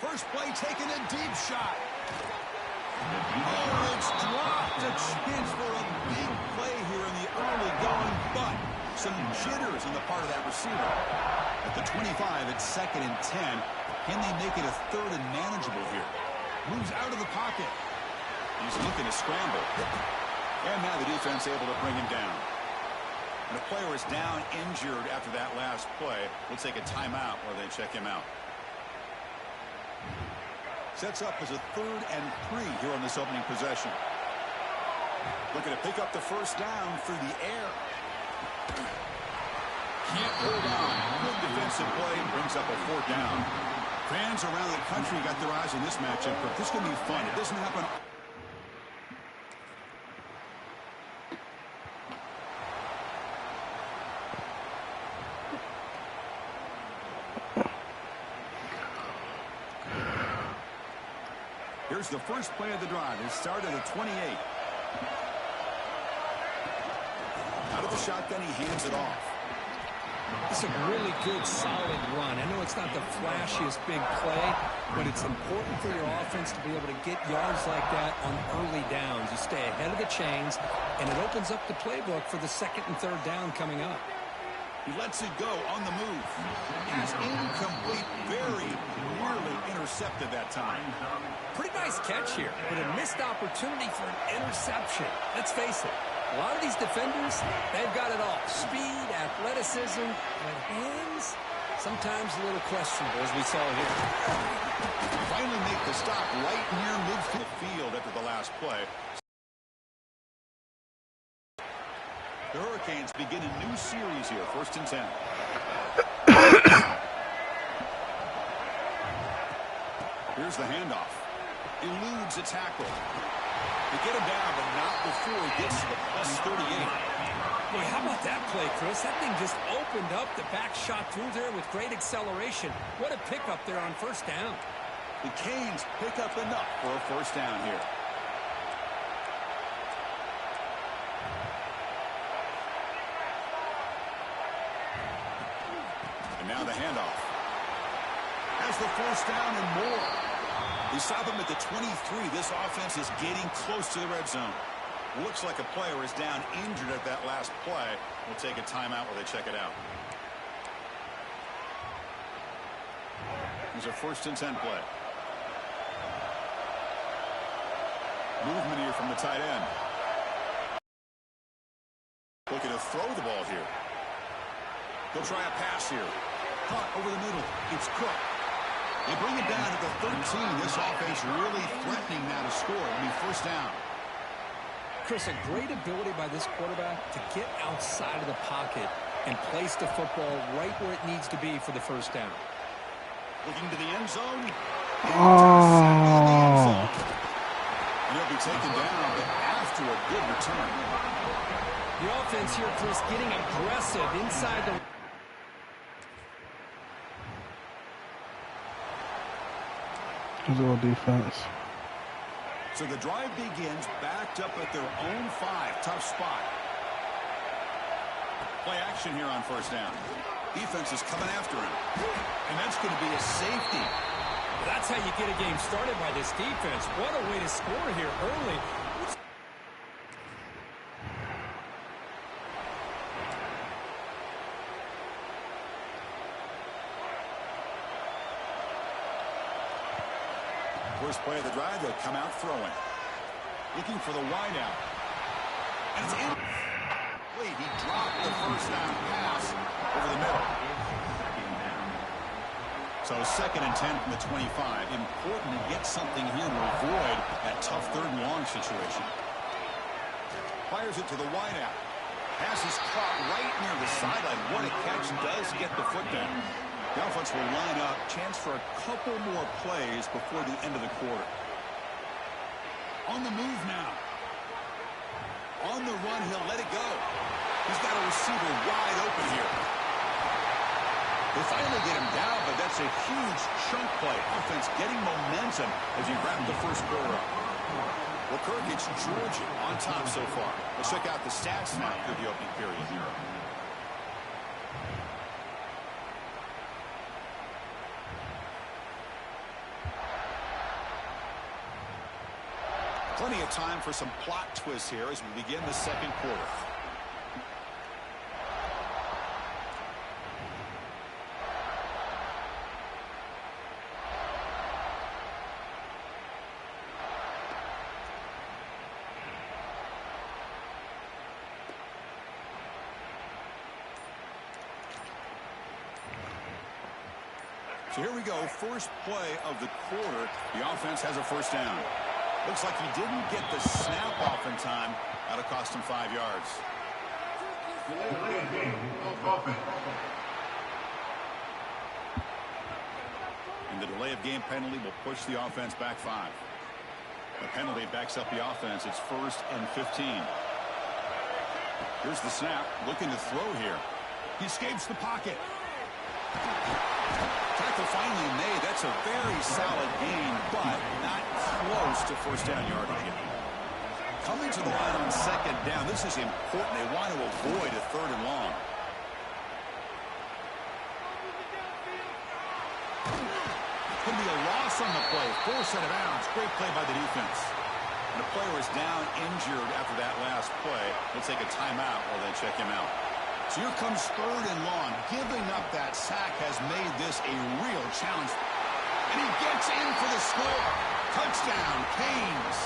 F: First play taking a deep shot. Oh, it's dropped. A chance for a big play here in the early going, but some jitters on the part of that receiver. At the 25, it's 2nd and 10. Can they make it a 3rd and manageable here? Moves out of the pocket. He's looking to scramble. And now the defense able to bring him down. And the player is down injured after that last play. We'll take a timeout while they check him out. Sets up as a 3rd and 3 here on this opening possession. Looking to pick up the first down through the air. Can't hold on. Good defensive play. Brings up a 4th down. Fans around the country got their eyes on this matchup, but this is going to be fun. It doesn't happen. Here's the first play of the drive. It started at 28. Out of the shotgun, he hands it off.
G: It's a really good, solid run. I know it's not the flashiest big play, but it's important for your offense to be able to get yards like that on early downs. You stay ahead of the chains, and it opens up the playbook for the 2nd and 3rd down coming up.
F: He lets it go on the move. He's incomplete, very nearly intercepted that time.
G: Pretty nice catch here, but a missed opportunity for an interception. Let's face it, a lot of these defenders, they've got it all. Speed, athleticism, but hands, sometimes a little questionable, as we saw here.
F: Finally make the stop right near midfield after the last play. The Hurricanes begin a new series here, 1st and 10. Here's the handoff. Eludes a tackle. They get him down, but not before he gets to the +38.
G: Boy, how about that play, Chris? That thing just opened up. The back shot through there with great acceleration. What a pickup there on 1st down.
F: The Canes pick up enough for a 1st down here. Now the handoff. Has the 1st down and more. They stop him at the 23. This offense is getting close to the red zone. Looks like a player is down injured at that last play. We'll take a timeout while they check it out. Here's a 1st and 10 play. Movement here from the tight end. Looking to throw the ball here. They'll try a pass here. Caught over the middle. It's Cook. They bring it down at the 13. This offense really threatening now to score. It'll be 1st down.
G: Chris, a great ability by this quarterback to get outside of the pocket and place the football right where it needs to be for the 1st down.
F: Looking to the end zone.
A: Oh.
F: And he'll be taken down, but after a good return.
G: The offense here, Chris, getting aggressive inside the...
A: Zero defense.
F: So the drive begins backed up at their own 5. Tough spot. Play action here on first down. Defense is coming after him. And that's going to be a safety.
G: That's how you get a game started by this defense. What a way to score here early.
F: First play of the drive, they'll come out throwing. Looking for the wideout. And it's in. Wait, he dropped the first down pass over the middle. So 2nd and 10 from the 25. Important to get something here to avoid that tough 3rd and long situation. Fires it to the wideout. Pass is caught right near the sideline. What a catch. Does get the foot down. The offense will line up. Chance for a couple more plays before the end of the quarter. On the move now. On the run, he'll let it go. He's got a receiver wide open here. They finally get him down, but that's a huge chunk play. Offense getting momentum as he wrapped the first quarter up. Well, Kirk, it's Georgia on top so far. Let's check out the stats now through the opening period. Plenty of time for some plot twists here as we begin the second quarter. So here we go, first play of the quarter. The offense has a first down. Looks like he didn't get the snap off in time. That'll cost him 5 yards. And the delay of game penalty will push the offense back 5. The penalty backs up the offense. It's 1st and 15. Here's the snap. Looking to throw here. He escapes the pocket. Tackle finally made. That's a very solid gain, but not close to first down yardage. Coming to the line on 2nd down. This is important. They want to avoid a 3rd and long. Could be a loss on the play. Force out of bounds. Great play by the defense. And the player is down injured after that last play. They'll take a timeout while they check him out. So here comes 3rd and long. Giving up that sack has made this a real challenge. And he gets in for the score. Touchdown, Canes.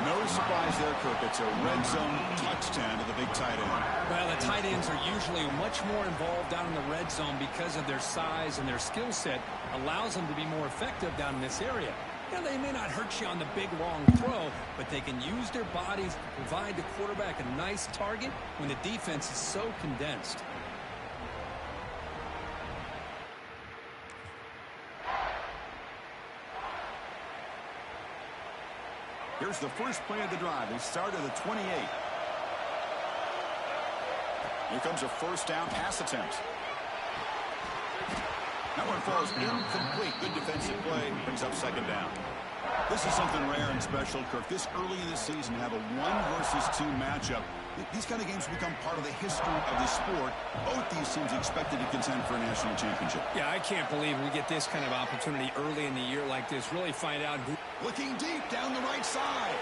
F: No surprise there, Kirk. It's a red zone touchdown to the big tight end.
G: Well, the tight ends are usually much more involved down in the red zone because of their size and their skill set allows them to be more effective down in this area. Yeah, they may not hurt you on the big, long throw, but they can use their bodies to provide the quarterback a nice target when the defense is so condensed.
F: Here's the first play of the drive. They start at the 28. Here comes a first down pass attempt. That one falls incomplete. Good defensive play. Brings up 2nd down. This is something rare and special, Kirk. This early in the season, have a 1-versus-2 matchup. These kind of games become part of the history of the sport. Both these teams expected to contend for a national championship.
G: Yeah, I can't believe we get this kind of opportunity early in the year like this. Really find out who...
F: Looking deep down the right side.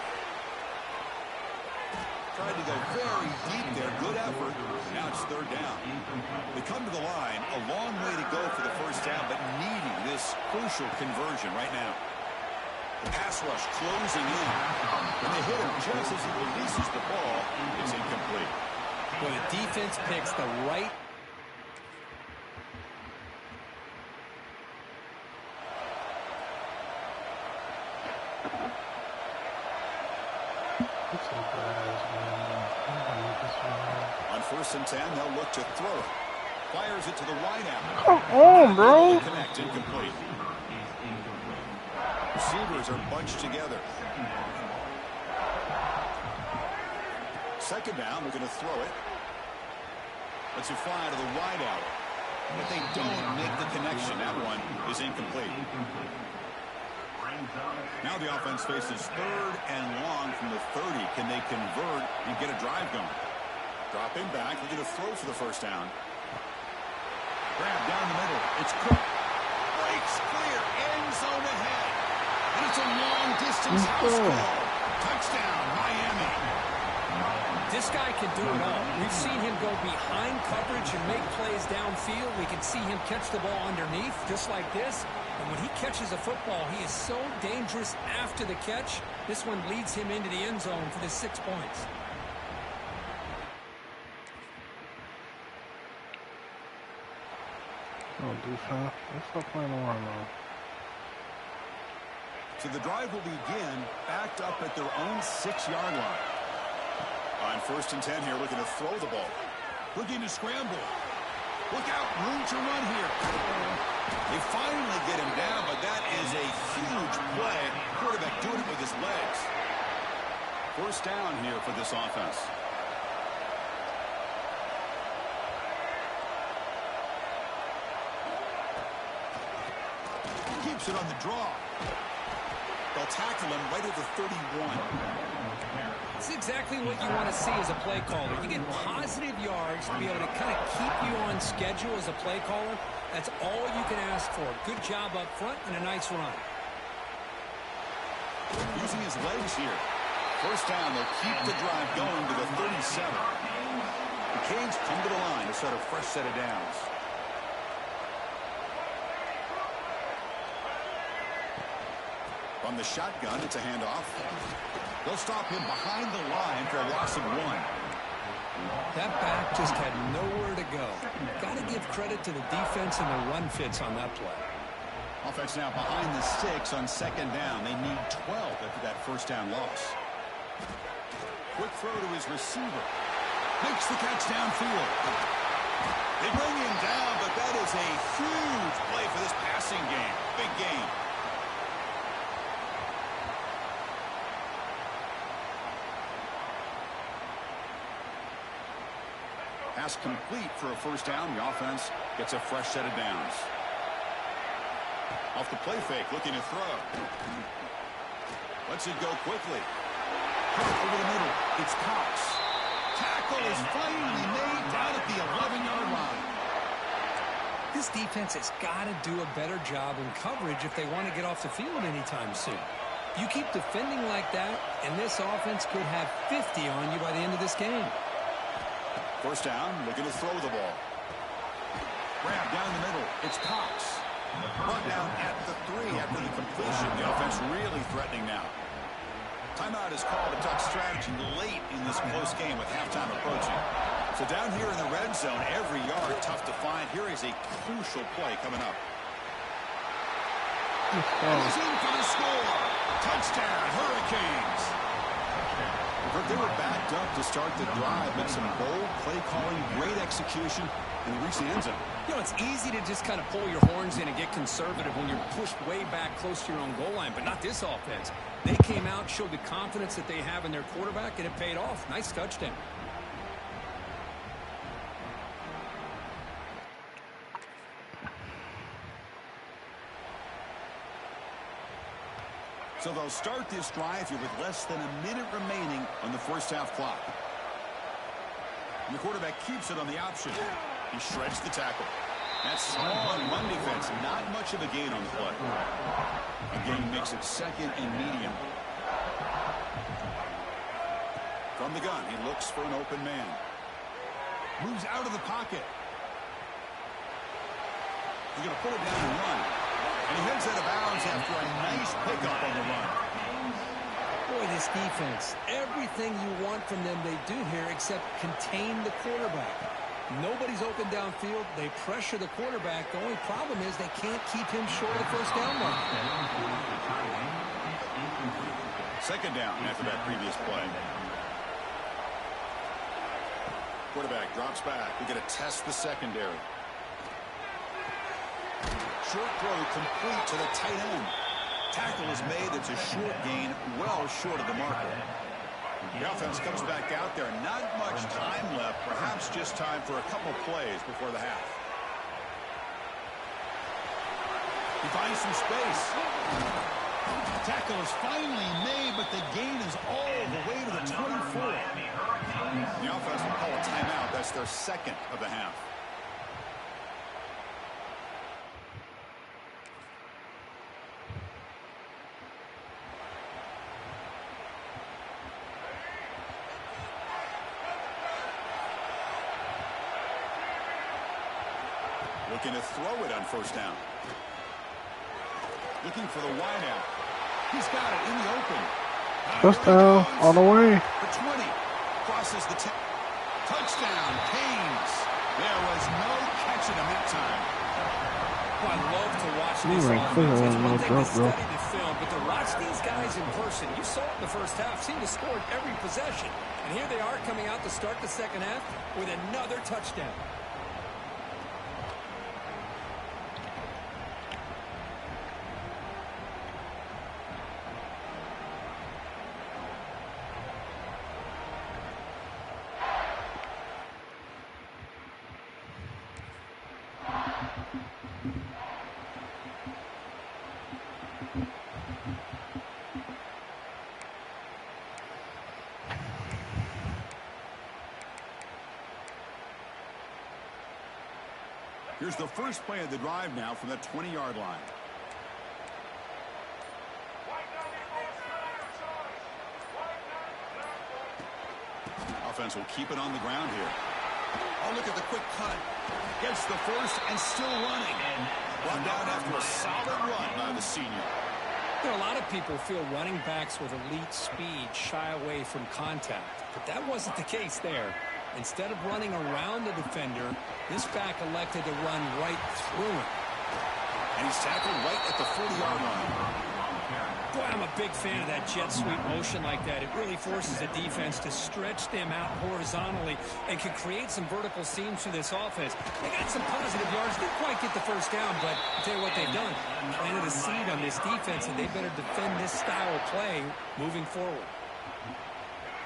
F: Tried to go very deep there. Good effort. Now it's 3rd down. They come to the line. A long way to go for the first down, but needing this crucial conversion right now. The pass rush closing in. When they hit him just as he releases the ball, it's incomplete.
G: Well, the defense picks the right...
F: On 1st and 10, they'll look to throw it. Fires it to the wideout.
A: Come on, bro.
F: Connect, incomplete. Receivers are bunched together. 2nd down, we're going to throw it. Let's it fly to the wideout. But they don't make the connection. That one is incomplete. Now the offense faces 3rd and long from the 30. Can they convert and get a drive going? Dropping back, looking to throw for the first down. Grab down the middle. It's Cook. Breaks clear. End zone ahead. And it's a long-distance house call. Touchdown, Miami.
G: This guy can do it all. We've seen him go behind coverage and make plays downfield. We can see him catch the ball underneath, just like this. And when he catches a football, he is so dangerous after the catch. This one leads him into the end zone for the 6 points.
A: Oh, defense. Let's stop playing the run now.
F: So the drive will begin backed up at their own 6-yard line. On 1st and 10 here, looking to throw the ball. Looking to scramble. Look out, room to run here. They finally get him down, but that is a huge play. Quarterback doing it with his legs. 1st down here for this offense. Keeps it on the draw. They'll tackle him right at the 31.
G: It's exactly what you want to see as a play caller. You get positive yards to be able to kind of keep you on schedule as a play caller. That's all you can ask for. Good job up front and a nice run.
F: Using his legs here. 1st down, they'll keep the drive going to the 37. The Canes come to the line to start a fresh set of downs. From the shotgun, it's a handoff. They'll stop him behind the line for a loss of 1.
G: That back just had nowhere to go. Got to give credit to the defense and the run fits on that play.
F: Offense now behind the 6 on 2nd down. They need 12 after that 1st down loss. Quick throw to his receiver. Makes the catch downfield. They bring him down, but that is a huge play for this passing game. Big game. Pass complete for a 1st down. The offense gets a fresh set of downs. Off the play fake, looking to throw. Lets it go quickly. Over the middle, it's Cox. Tackle is finally made down at the 11-yard line.
G: This defense has got to do a better job in coverage if they want to get off the field anytime soon. You keep defending like that, and this offense could have 50 on you by the end of this game.
F: 1st down, looking to throw the ball. Grab down the middle. It's Cox. Brought down at the 3 after the completion. The offense really threatening now. Timeout is called to talk strategy late in this close game with halftime approaching. So down here in the red zone, every yard tough to find. Here is a crucial play coming up. He's in for the score. Touchdown, Hurricanes. They were backed up to start the drive, but some bold play calling, great execution, and reach the end zone.
G: You know, it's easy to just kind of pull your horns in and get conservative when you're pushed way back close to your own goal line, but not this offense. They came out, showed the confidence that they have in their quarterback, and it paid off. Nice touchdown.
F: So they'll start this drive here with less than a minute remaining on the 1st half clock. And the quarterback keeps it on the option. He shreds the tackle. That's small on run defense. Not much of a gain on the play. A gain makes it 2nd and medium. From the gun, he looks for an open man. Moves out of the pocket. He's going to put it down and run. And he heads out of bounds after a nice pickup on the run.
G: Boy, this defense, everything you want from them they do here except contain the quarterback. Nobody's open downfield. They pressure the quarterback. The only problem is they can't keep him short of the 1st down line.
F: 2nd down after that previous play. Quarterback drops back. We're going to test the secondary. Short throw complete to the tight end. Tackle is made. It's a short gain, well short of the marker. The offense comes back out there. Not much time left. Perhaps just time for a couple plays before the half. He finds some space. Tackle is finally made, but the gain is all the way to the 24. The offense will call a timeout. their second of the half. Looking to throw it on first down. Looking for the wide out. He's got it in the open.
A: First down, all the way.
F: The 20 crosses the 10. Touchdown, Canes. There was no catching him that time.
G: Well, I love to watch this offense. It's one thing to study the film, but to watch these guys in person, you saw it in the first half, seemed to score every possession. And here they are coming out to start the second half with another touchdown.
F: Here's the first play of the drive now from the 20-yard line. Offense will keep it on the ground here. Oh, look at the quick cut. Gets the first and still running. Run down after a solid run by the senior.
G: You know, a lot of people feel running backs with elite speed shy away from contact, but that wasn't the case there. Instead of running around the defender, this back elected to run right through him.
F: And he's tackled right at the 40-yard line.
G: Boy, I'm a big fan of that jet sweep motion like that. It really forces the defense to stretch them out horizontally and can create some vertical seams through this offense. They got some positive yards. Didn't quite get the first down, but I'll tell you what they've done. Planted a seed on this defense, and they better defend this style of play moving forward.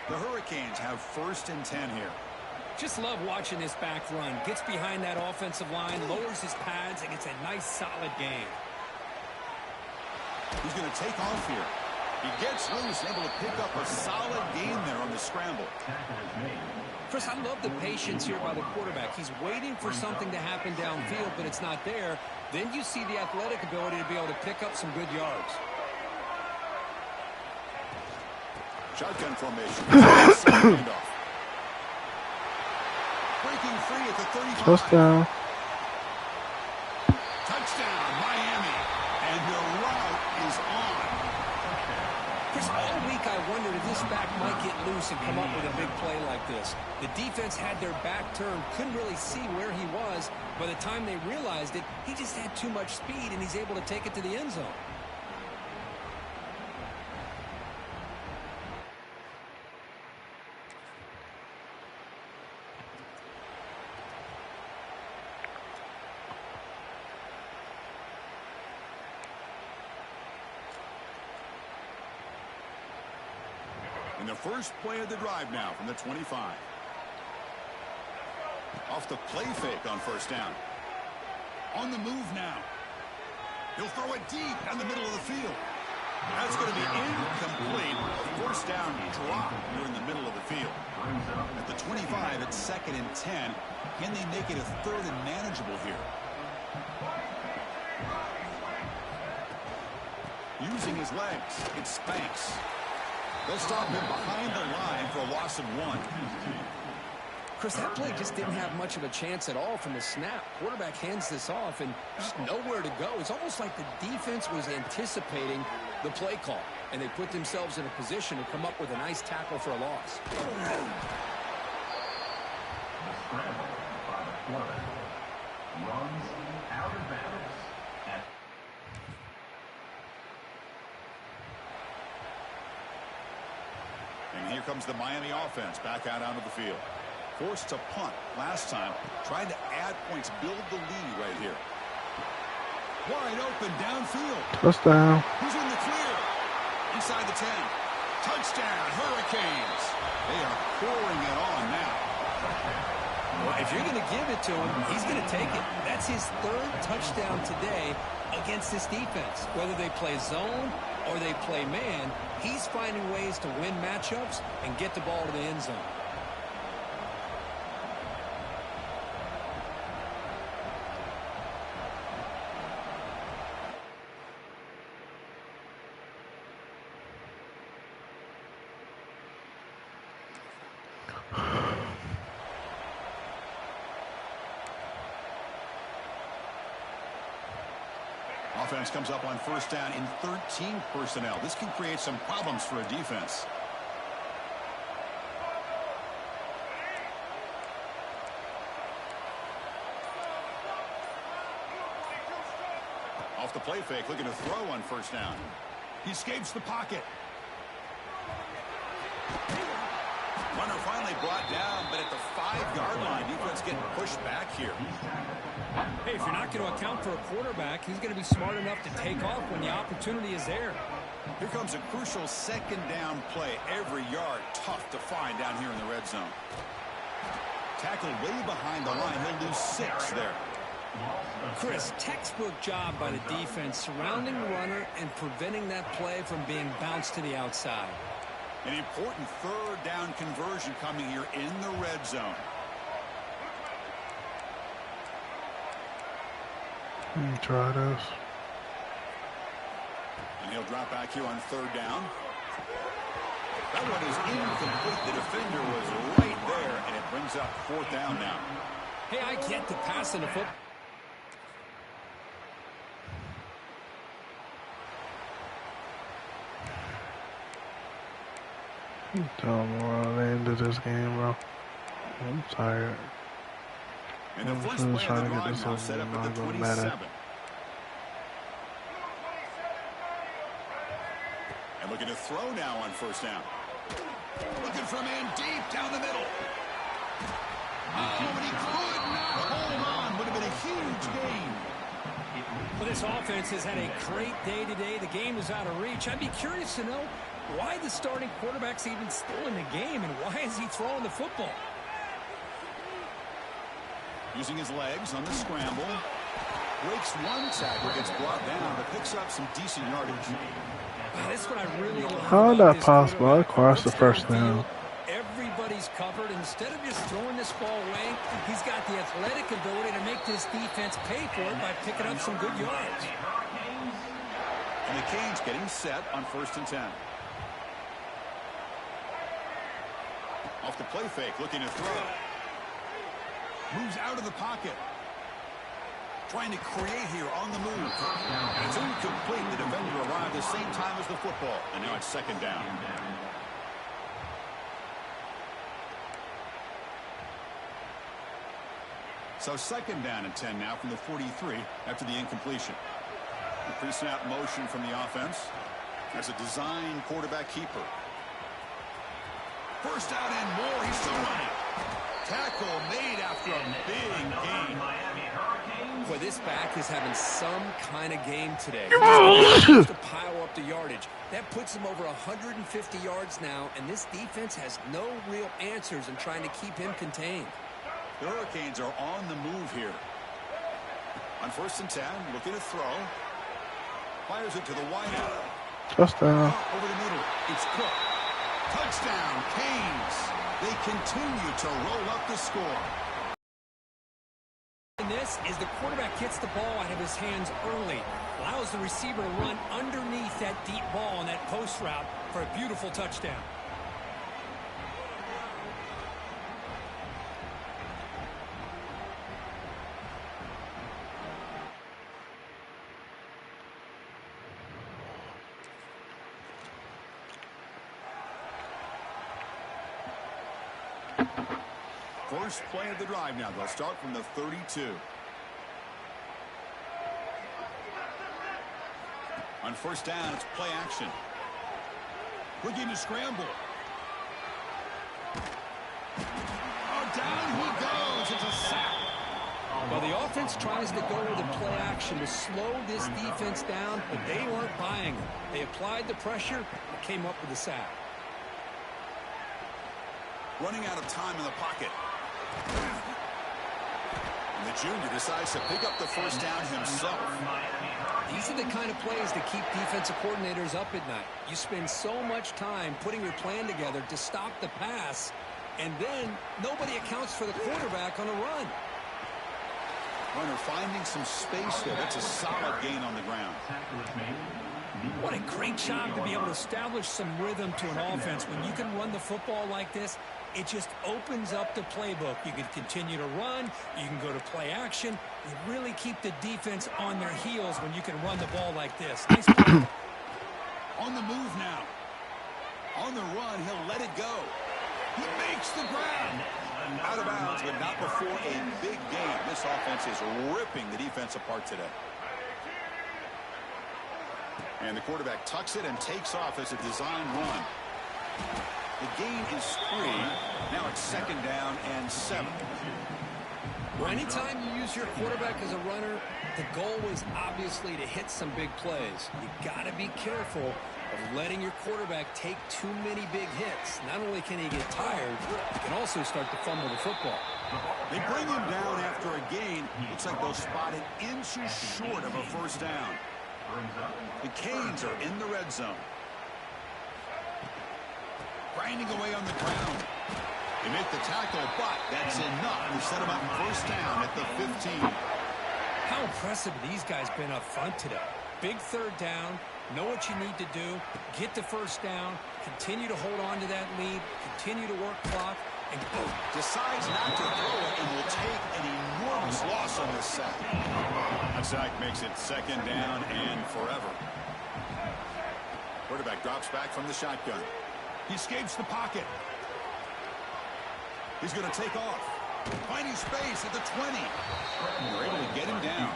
F: The Hurricanes have 1st and 10 here.
G: Just love watching this back run. Gets behind that offensive line, lowers his pads, and gets a nice, solid gain.
F: He's going to take off here. He gets loose, able to pick up a solid gain there on the scramble.
G: Chris, I love the patience here by the quarterback. He's waiting for something to happen downfield, but it's not there. Then you see the athletic ability to be able to pick up some good yards.
F: Shotgun formation. Breaking free at the 35.
A: Touchdown.
F: Touchdown, Miami. And the route is on.
G: Chris, all week I wondered if this back might get loose and come up with a big play like this. The defense had their back turned, couldn't really see where he was. By the time they realized it, he just had too much speed, and he's able to take it to the end zone.
F: And the first play of the drive now from the 25. Off the play fake on first down. On the move now. He'll throw it deep down the middle of the field. That's going to be incomplete. A first down drop here in the middle of the field. At the 25, it's 2nd and 10. Can they make it a 3rd and manageable here? Using his legs, it's Spanks. They'll stop him behind the line for a loss of 1.
G: Chris, that play just didn't have much of a chance at all from the snap. Quarterback hands this off and just nowhere to go. It's almost like the defense was anticipating the play call, and they put themselves in a position to come up with a nice tackle for a loss.
E: Runs out of bounds.
F: And here comes the Miami offense back out onto the field. Forced to punt last time. Trying to add points, build the lead right here. Wide open downfield.
A: Touchdown.
F: Who's in the clear? Inside the 10. Touchdown, Hurricanes. They are pouring it on now.
G: Well, if you're going to give it to him, he's going to take it. That's his 3rd touchdown today against this defense. Whether they play zone or they play man, he's finding ways to win matchups and get the ball to the end zone.
F: Offense comes up on first down in 13 personnel. This can create some problems for a defense. Off the play fake, looking to throw on first down. He escapes the pocket. Runner finally brought down, but at the 5-yard line, defense getting pushed back here.
G: Hey, if you're not going to account for a quarterback, he's going to be smart enough to take off when the opportunity is there.
F: Here comes a crucial second down play. Every yard tough to find down here in the red zone. Tackled way behind the line. He'll lose 6 there.
G: Chris, textbook job by the defense surrounding the runner and preventing that play from being bounced to the outside.
F: An important third down conversion coming here in the red zone.
A: Try this.
F: And he'll drop back here on third down. That one is incomplete. The defender was right there, and it brings up fourth down now.
G: Hey, I get the pass in the foot.
A: Tell me why they ended this game, bro. I'm tired.
F: And the
A: I'm
F: first
A: just
F: play
A: trying
F: of
A: to
F: the
A: get
F: drive
A: this
F: now
A: over
F: set up
A: with.
F: at the
A: I'm gonna mad
F: 27. And looking to throw now on first down. Looking for a man deep down the middle. Oh, but he could not hold on. Would have been a huge gain.
G: Well, this offense has had a great day today. The game is out of reach. I'd be curious to know why the starting quarterback's even still in the game, and why is he throwing the football?
F: Using his legs on the scramble. Breaks one tackle, gets brought down, but picks up some decent yardage.
G: Wow, that's what I really love.
A: How is
G: about
A: that
G: this
A: possible?
G: quarterback.
A: Of course, the
G: Looks
A: first
G: downfield,
A: down.
G: everybody's covered. Instead of just throwing this ball away, he's got the athletic ability to make this defense pay for it by picking up some good yards.
F: And the Canes getting set on first and 10. Off the play fake, looking to throw. Moves out of the pocket. Trying to create here on the move. And it's incomplete. The defender arrived the same time as the football. And now it's second down. So second down and 10 now from the 43 after the incompletion. The pre-snap motion from the offense. As a design quarterback keeper. First down and more. He's still running. Tackle made after a big gain.
G: Boy, this back is having some kind of game today. He's to pile up the yardage. That puts him over 150 yards now, and this defense has no real answers in trying to keep him contained.
F: The Hurricanes are on the move here. On first and 10, looking to throw. Fires it to the wideout.
A: Touchdown.
F: Over the middle. It's Cook. Touchdown, Canes. They continue to roll up the score.
G: And this is the quarterback gets the ball out of his hands early. Allows the receiver to run underneath that deep ball on that post route for a beautiful touchdown.
F: First play of the drive now. They'll start from the 32. On first down, it's play action. Looking to scramble. Oh, down he goes. It's a sack.
G: Well, the offense tries to go with the play action to slow this defense down, but they weren't buying it. They applied the pressure and came up with a sack.
F: Running out of time in the pocket. And the junior decides to pick up the first down himself.
G: These are the kind of plays that keep defensive coordinators up at night. You spend so much time putting your plan together to stop the pass, and then nobody accounts for the quarterback on a run.
F: Runner finding some space there. That's a solid gain on the ground.
G: What a great job to be able to establish some rhythm to an offense. When you can run the football like this, it just opens up the playbook. You can continue to run. You can go to play action. You really keep the defense on their heels when you can run the ball like this. Nice play.
F: On the move now. On the run, he'll let it go. He makes the grab. Out of bounds, but not before a big game. This offense is ripping the defense apart today. And the quarterback tucks it and takes off as a design run. The gain is 3. Now it's 2nd down and 7.
G: Well, anytime you use your quarterback as a runner, the goal is obviously to hit some big plays. You got to be careful of letting your quarterback take too many big hits. Not only can he get tired, he can also start to fumble the football.
F: They bring him down after a gain. Looks like they'll spot it inches short of a 1st down. The Canes are in the red zone. Grinding away on the ground. They make the tackle, but that's enough to set him up 1st down at the 15.
G: How impressive these guys been up front today. Big 3rd down. Know what you need to do. Get the 1st down. Continue to hold on to that lead. Continue to work clock. And boom.
F: Decides not to throw it and will take an enormous loss on this sack. That sack makes it 2nd down and forever. Quarterback drops back from the shotgun. He escapes the pocket. He's going to take off. Finding space at the 20. And they're able to get him down.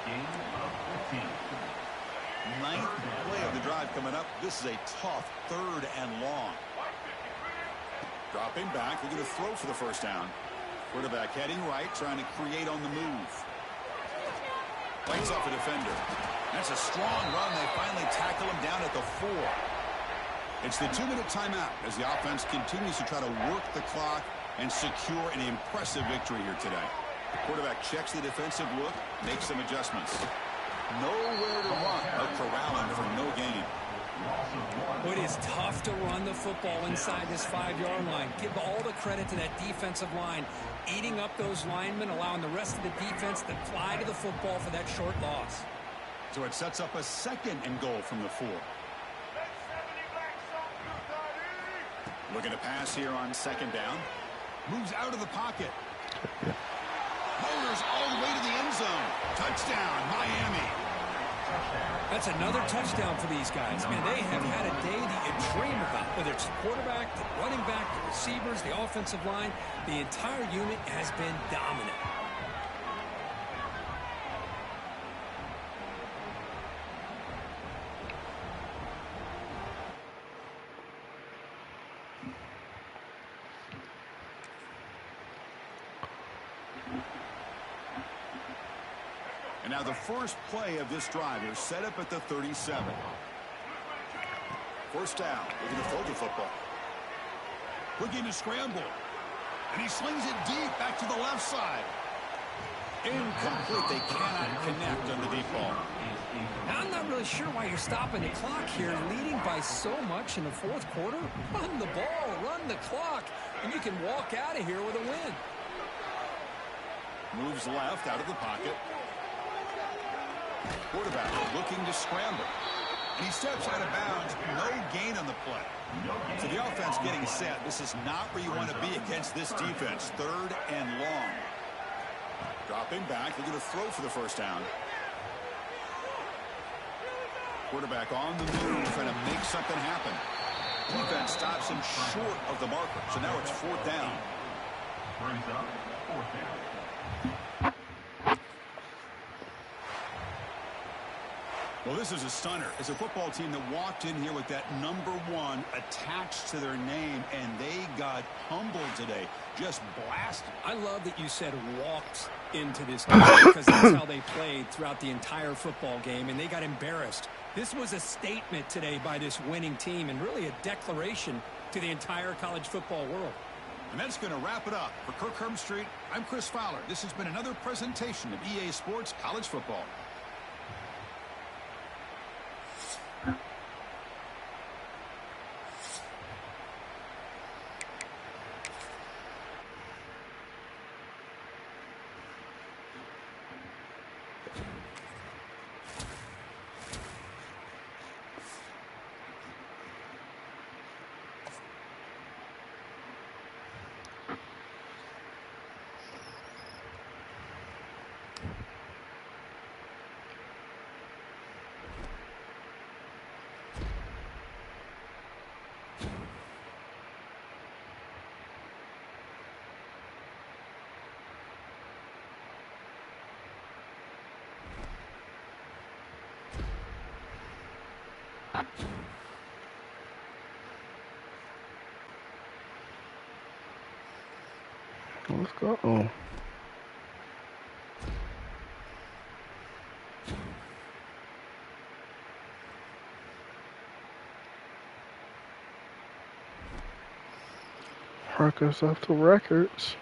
E: Gain of 15.
F: 9th play of the drive coming up. This is a tough 3rd and long. Dropping back. They're going to throw for the 1st down. Quarterback heading right, trying to create on the move. Lights off a defender. That's a strong run. They finally tackle him down at the 4. It's the 2-minute timeout as the offense continues to try to work the clock and secure an impressive victory here today. The quarterback checks the defensive look, makes some adjustments. Nowhere to run. They're corralling for no gain.
G: It is tough to run the football inside this 5-yard line. Give all the credit to that defensive line, eating up those linemen, allowing the rest of the defense to fly to the football for that short loss.
F: So it sets up a 2nd and goal from the 4. Looking to pass here on 2nd down. Moves out of the pocket. Motors all the way to the end zone. Touchdown, Miami.
G: That's another touchdown for these guys. Man, they have had a day that you dream about. Whether it's the quarterback, the running back, the receivers, the offensive line, the entire unit has been dominant.
F: And now the first play of this drive is set up at the 37. 1st down. They're going to throw the football. Looking to scramble. And he slings it deep back to the left side. Incomplete. They cannot connect on the deep ball.
G: Now, I'm not really sure why you're stopping the clock here, leading by so much in the 4th quarter. Run the ball, run the clock, and you can walk out of here with a win.
F: Moves left out of the pocket. Quarterback looking to scramble. And he steps out of bounds. No gain on the play. So the offense getting set. This is not where you want to be against this defense. 3rd and long. Dropping back. They're going to throw for the 1st down. Quarterback on the move, trying to make something happen. Defense stops him short of the marker. So now it's 4th down.
E: Brings up 4th down.
F: Well, this is a stunner. It's a football team that walked in here with that number 1 attached to their name, and they got humbled today. Just blasted.
G: I love that you said walked into this game because that's how they played throughout the entire football game, and they got embarrassed. This was a statement today by this winning team and really a declaration to the entire college football world.
F: And that's going to wrap it up. For Kirk Herbstreit, I'm Chris Fowler. This has been another presentation of EA Sports College Football.
A: Let's go. Work us up to records.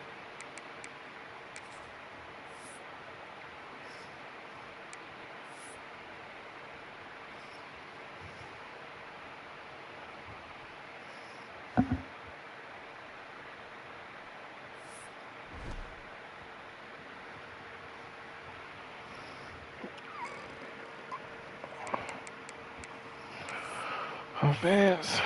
A: Advance.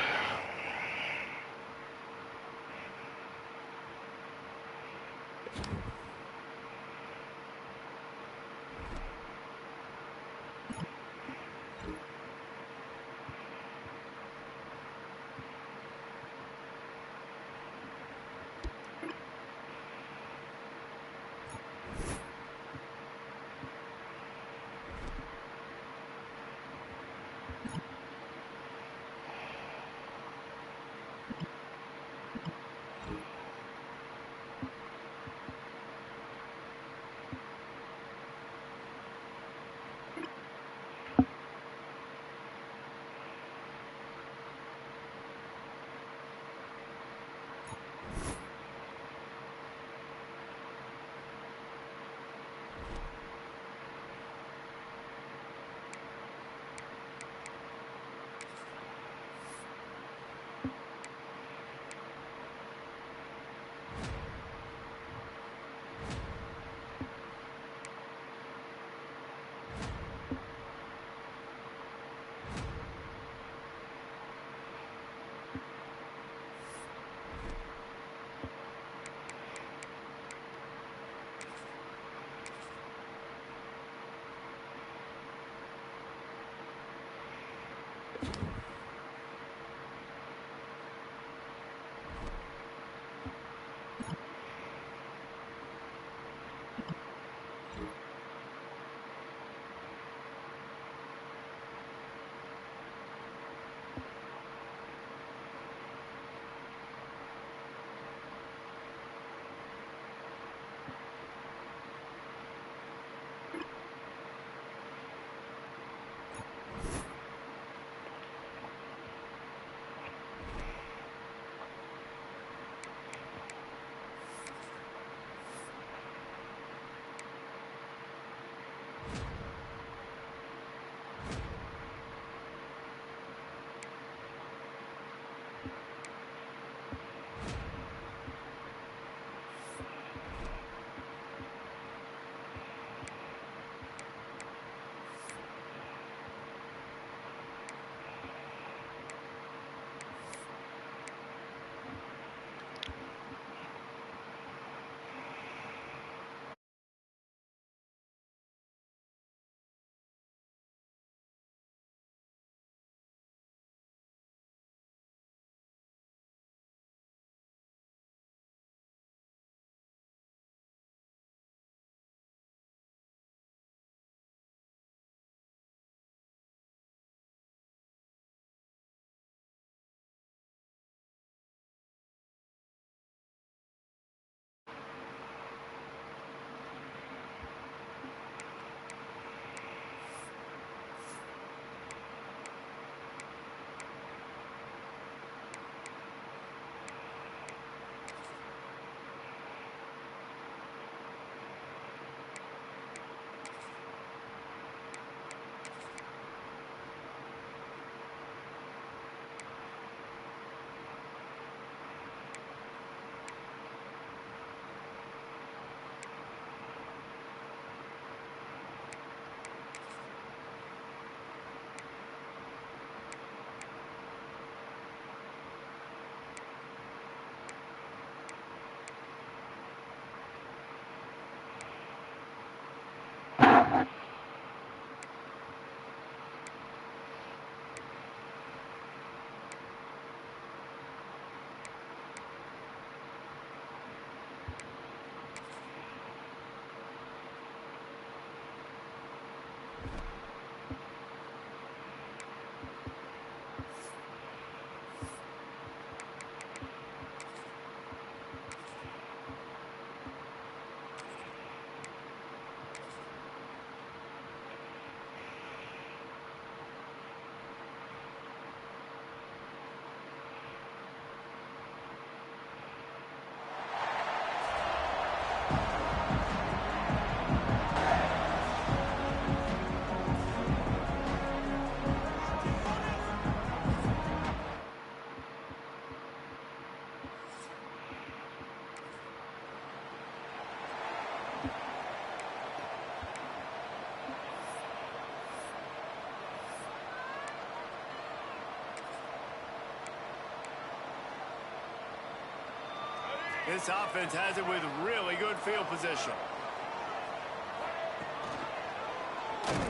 B: This offense has it with really good field position.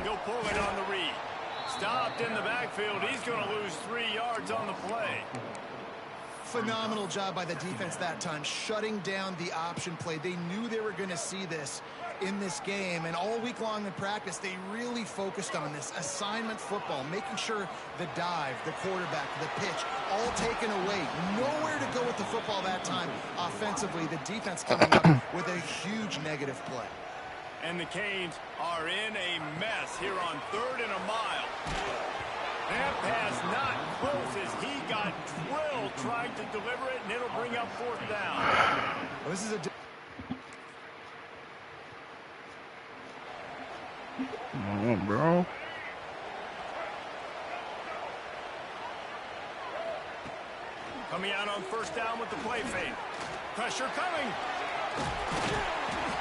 B: He'll pull it on the read. Stopped in the backfield. He's going to lose 3 yards on the play.
C: Phenomenal job by the defense that time, shutting down the option play. They knew they were going to see this in this game, and all week long in practice, they really focused on this assignment football, making sure the dive, the quarterback, the pitch, all taken away. Nowhere to go with the football that time. Offensively, the defense coming up with a huge negative play.
B: And the Canes are in a mess here on 3rd and a mile. That pass not close as he got drilled trying to deliver it, and it'll bring up 4th down.
C: Well, this is a...
A: Come on, bro.
B: Coming out on 1st down with the play fake. Pressure coming.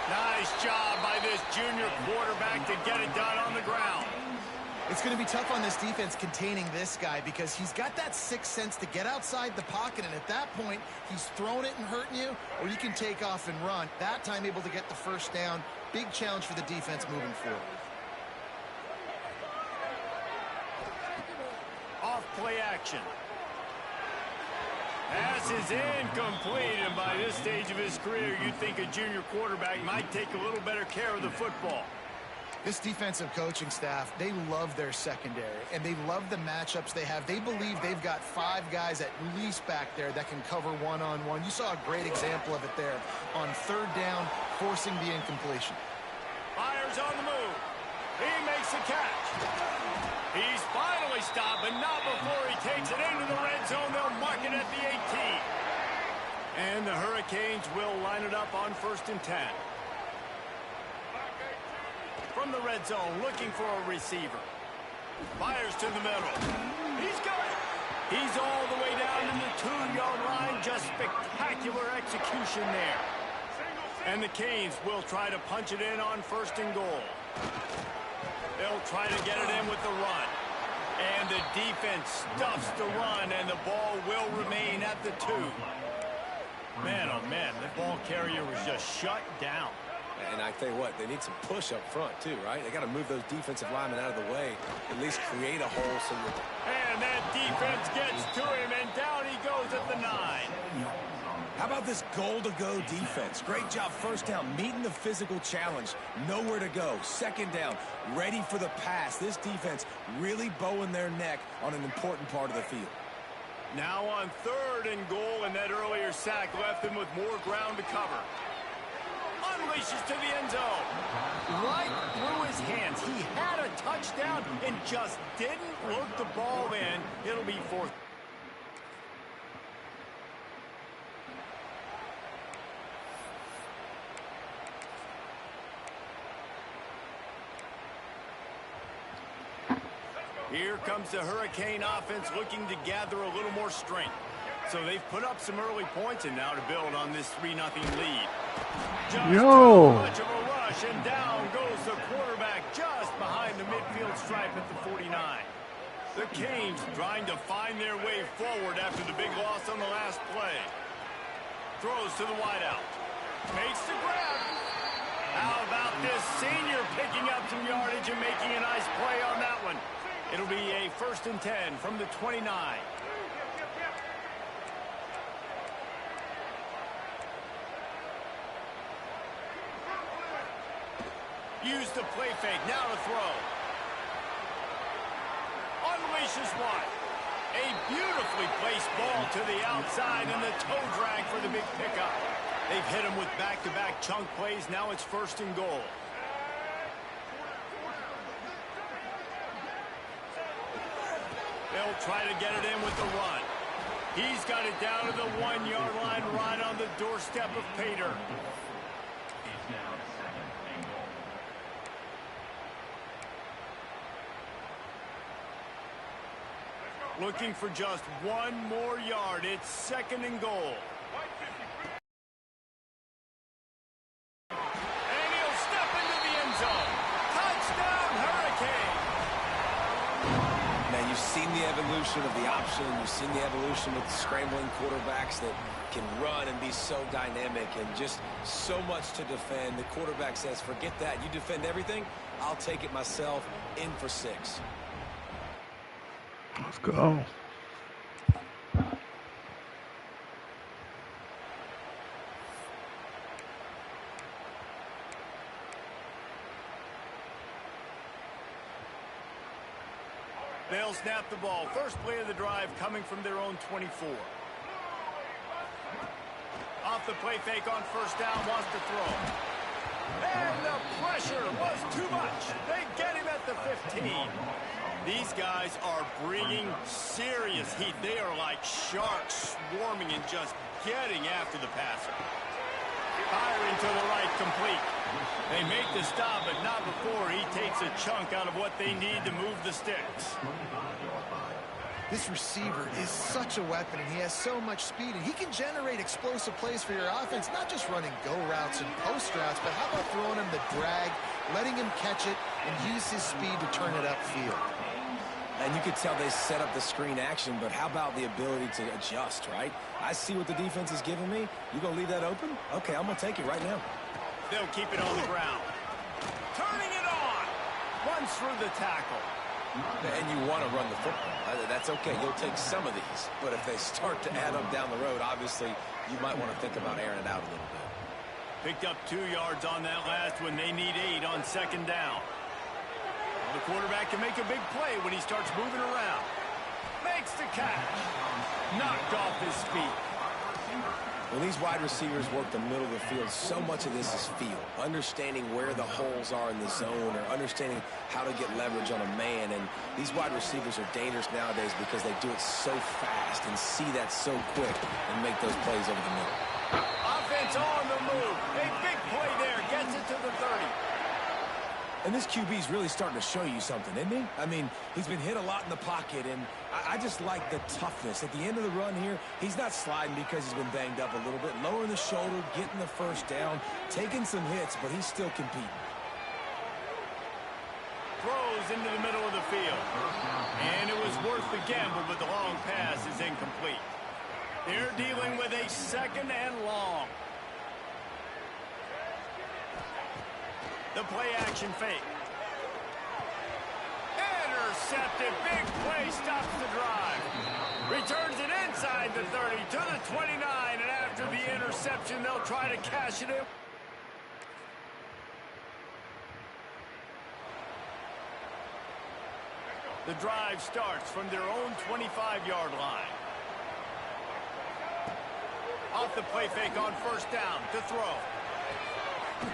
B: Nice job by this junior quarterback to get it done on the ground.
C: It's going to be tough on this defense containing this guy because he's got that sixth sense to get outside the pocket, and at that point, he's throwing it and hurting you, or you can take off and run. That time able to get the 1st down. Big challenge for the defense moving forward.
B: Off play action. Pass is incomplete, and by this stage of his career, you'd think a junior quarterback might take a little better care of the football.
C: This defensive coaching staff, they love their secondary, and they love the matchups they have. They believe they've got 5 guys at least back there that can cover one-on-one. You saw a great example of it there on 3rd down, forcing the incompletion.
B: Fires on the move. He makes the catch. He's finally stopped, but not before he takes it into the red zone. They'll mark it at the 18. And the Hurricanes will line it up on 1st and 10. From the red zone, looking for a receiver. Fires to the middle. He's got it. He's all the way down to the 2-yard line. Just spectacular execution there. And the Canes will try to punch it in on 1st and goal. They'll try to get it in with the run. And the defense stuffs the run, and the ball will remain at the 2. Man, oh man, the ball carrier was just shut down.
D: And I tell you what, they need some push up front too, right? They got to move those defensive linemen out of the way, at least create a hole so that...
B: And that defense gets to him, and down he goes at the 9.
D: How about this goal-to-go defense? Great job 1st down, meeting the physical challenge. Nowhere to go. 2nd down, ready for the pass. This defense really bowing their neck on an important part of the field.
B: Now on 3rd and goal, and that earlier sack left him with more ground to cover. Unleashes to the end zone. Right through his hands. He had a touchdown and just didn't look the ball in. It'll be 4th. Here comes the Hurricane offense looking to gather a little more strength. So they've put up some early points, and now to build on this 3-0 lead. Just too much of a rush, and down goes the quarterback just behind the midfield stripe at the 49. The Canes trying to find their way forward after the big loss on the last play. Throws to the wideout. Makes the grab. How about this senior picking up some yardage and making a nice play on that one? It'll be a 1st and 10 from the 29. Use the play fake, now to throw. Unleashes one. A beautifully placed ball to the outside and the toe drag for the big pickup. They've hit him with back-to-back chunk plays. Now it's 1st and goal. They'll try to get it in with the run. He's got it down to the 1-yard line right on the doorstep of Pater. Looking for just 1 more yard. It's 2nd and goal. And he'll step into the end zone. Touchdown, Hurricane.
D: Now, you've seen the evolution of the option. You've seen the evolution with scrambling quarterbacks that can run and be so dynamic and just so much to defend. The quarterback says, forget that. You defend everything, I'll take it myself. In for 6.
A: Let's go.
B: They'll snap the ball. First play of the drive coming from their own 24. Off the play fake on first down, wants to throw. And the pressure was too much. They get him at the 15. These guys are bringing serious heat. They are like sharks swarming and just getting after the passer. Firing to the right, complete. They make the stop, but not before he takes a chunk out of what they need to move the sticks.
C: This receiver is such a weapon, and he has so much speed, and he can generate explosive plays for your offense, not just running go routes and post routes, but how about throwing him the drag, letting him catch it, and use his speed to turn it upfield.
D: And you could tell they set up the screen action, but how about the ability to adjust, right? I see what the defense is giving me. You going to leave that open? Okay, I'm going to take it right now.
B: They'll keep it on the ground. Turning it on. Runs through the tackle.
D: And you want to run the football. That's okay. You'll take some of these. But if they start to add up down the road, obviously, you might want to think about airing it out a little bit.
B: Picked up 2 yards on that last one. They need 8 on second down. The quarterback can make a big play when he starts moving around. Makes the catch. Knocked off his feet.
D: When these wide receivers work the middle of the field, so much of this is feel. Understanding where the holes are in the zone or understanding how to get leverage on a man. And these wide receivers are dangerous nowadays because they do it so fast and see that so quick and make those plays over the middle.
B: Offense on the move. A big play there. Gets it to the 30.
D: And this QB's really starting to show you something, isn't he? I mean, he's been hit a lot in the pocket, and I just like the toughness. At the end of the run here, he's not sliding because he's been banged up a little bit. Lowering the shoulder, getting the first down, taking some hits, but he's still competing.
B: Throws into the middle of the field. And it was worth the gamble, but the long pass is incomplete. They're dealing with a second and long. The play action fake. Intercepted. Big play stops the drive. Returns it inside the 30 to the 29. And after the interception, they'll try to cash it in. The drive starts from their own 25-yard line. Off the play fake on first down to throw.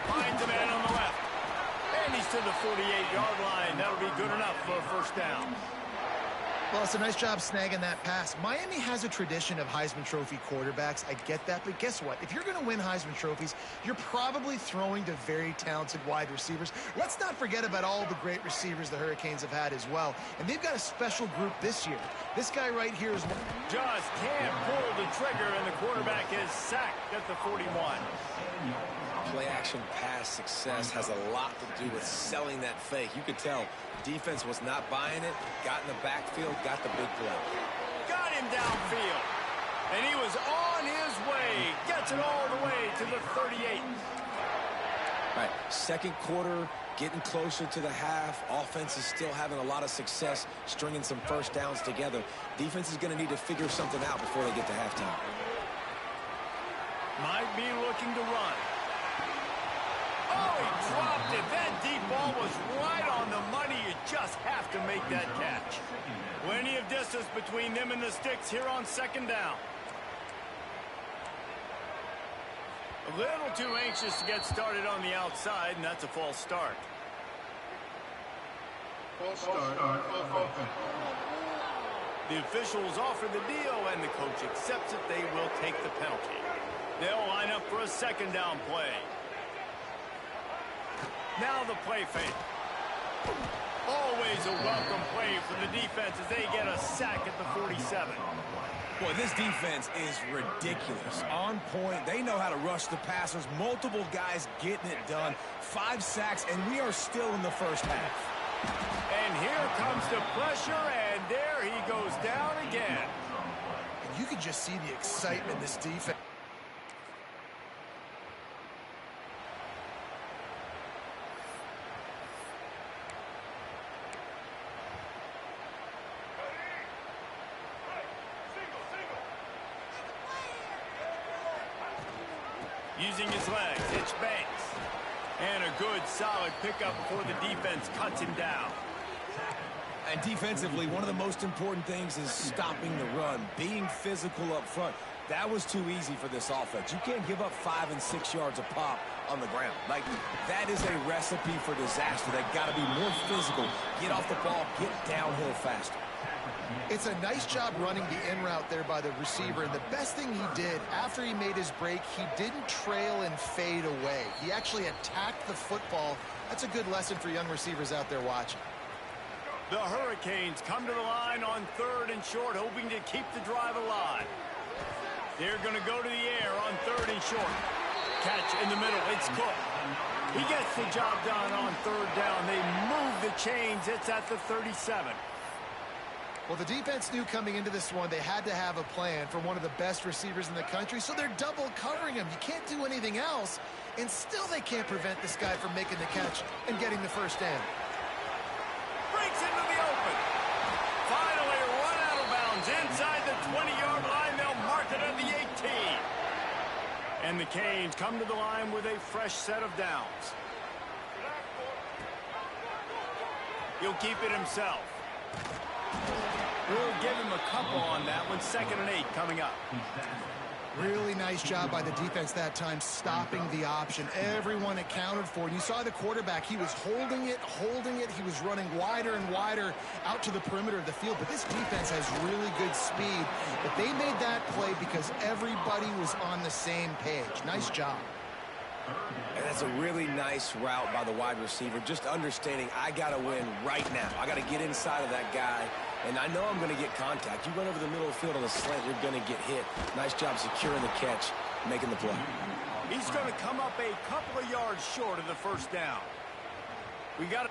B: Finds a man on the left. And he's to the 48-yard line. That'll be good enough for a first down.
C: Well, it's a nice job snagging that pass. Miami has a tradition of Heisman Trophy quarterbacks. I get that, but guess what? If you're going to win Heisman Trophies, you're probably throwing to very talented wide receivers. Let's not forget about all the great receivers the Hurricanes have had as well. And they've got a special group this year. This guy right here is one.
B: Just can't pull the trigger, and the quarterback is sacked at the 41.
D: Play-action pass success has a lot to do with selling that fake. You could tell defense was not buying it, got in the backfield, got the big play.
B: Got him downfield, and he was on his way. Gets it all the way to the 38.
D: All right, second quarter, getting closer to the half. Offense is still having a lot of success stringing some first downs together. Defense is going to need to figure something out before they get to halftime.
B: Might be looking to run. Oh, he dropped it. That deep ball was right on the money. You just have to make that catch. Plenty of distance between them and the sticks here on second down. A little too anxious to get started on the outside, and that's a false start.
E: False start.
B: The officials offer the deal, and the coach accepts it. They will take the penalty. They'll line up for a second down play. Now the play fake. Always a welcome play for the defense as they get a sack at the 47.
D: Boy, this defense is ridiculous. On point. They know how to rush the passers. Multiple guys getting it done. 5 sacks, and we are still in the first half.
B: And here comes the pressure, and there he goes down again.
C: And you can just see the excitement this defense.
B: Using his legs, it's Banks. And a good, solid pickup before the defense cuts him down.
D: And defensively, one of the most important things is stopping the run, being physical up front. That was too easy for this offense. You can't give up 5 and 6 yards a pop on the ground. Like, that is a recipe for disaster. They've got to be more physical, get off the ball, get downhill faster.
C: It's a nice job running the in route there by the receiver, and the best thing he did after he made his break, he didn't trail and fade away. He actually attacked the football. That's a good lesson for young receivers out there watching.
B: The Hurricanes come to the line on 3rd and short, hoping to keep the drive alive. They're going to go to the air on 3rd and short. Catch in the middle. It's Cook. He gets the job done on 3rd down. They move the chains. It's at the 37.
C: Well, the defense knew coming into this one they had to have a plan for one of the best receivers in the country, so they're double covering him. You can't do anything else, and still they can't prevent this guy from making the catch and getting the first down.
B: Breaks into the open. Finally run out of bounds inside the 20-yard line. They'll mark it at the 18. And the Canes come to the line with a fresh set of downs. He'll keep it himself. We'll give him a couple on that one. 2nd and 8 coming up.
C: Really nice job by the defense that time, stopping the option. Everyone accounted for it. You saw the quarterback. He was holding it. He was running wider and wider out to the perimeter of the field. But this defense has really good speed. But they made that play because everybody was on the same page. Nice job.
D: And that's a really nice route by the wide receiver, just understanding I got to win right now. I got to get inside of that guy, and I know I'm going to get contact. You run over the middle of the field on a slant, you're going to get hit. Nice job securing the catch, making the play.
B: He's going to come up a couple of yards short of the first down. We got it.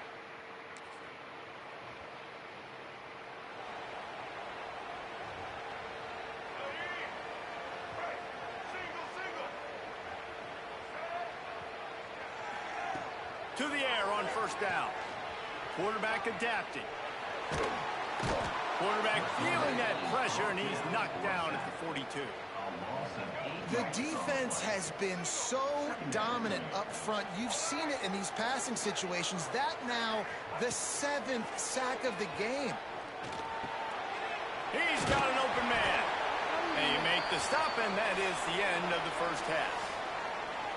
B: To the air on first down. Quarterback adapting. Quarterback feeling that pressure, and he's knocked down at the 42.
C: The defense has been so dominant up front. You've seen it in these passing situations. That now the 7th sack of the game.
B: He's got an open man. And you make the stop, and that is the end of the first half.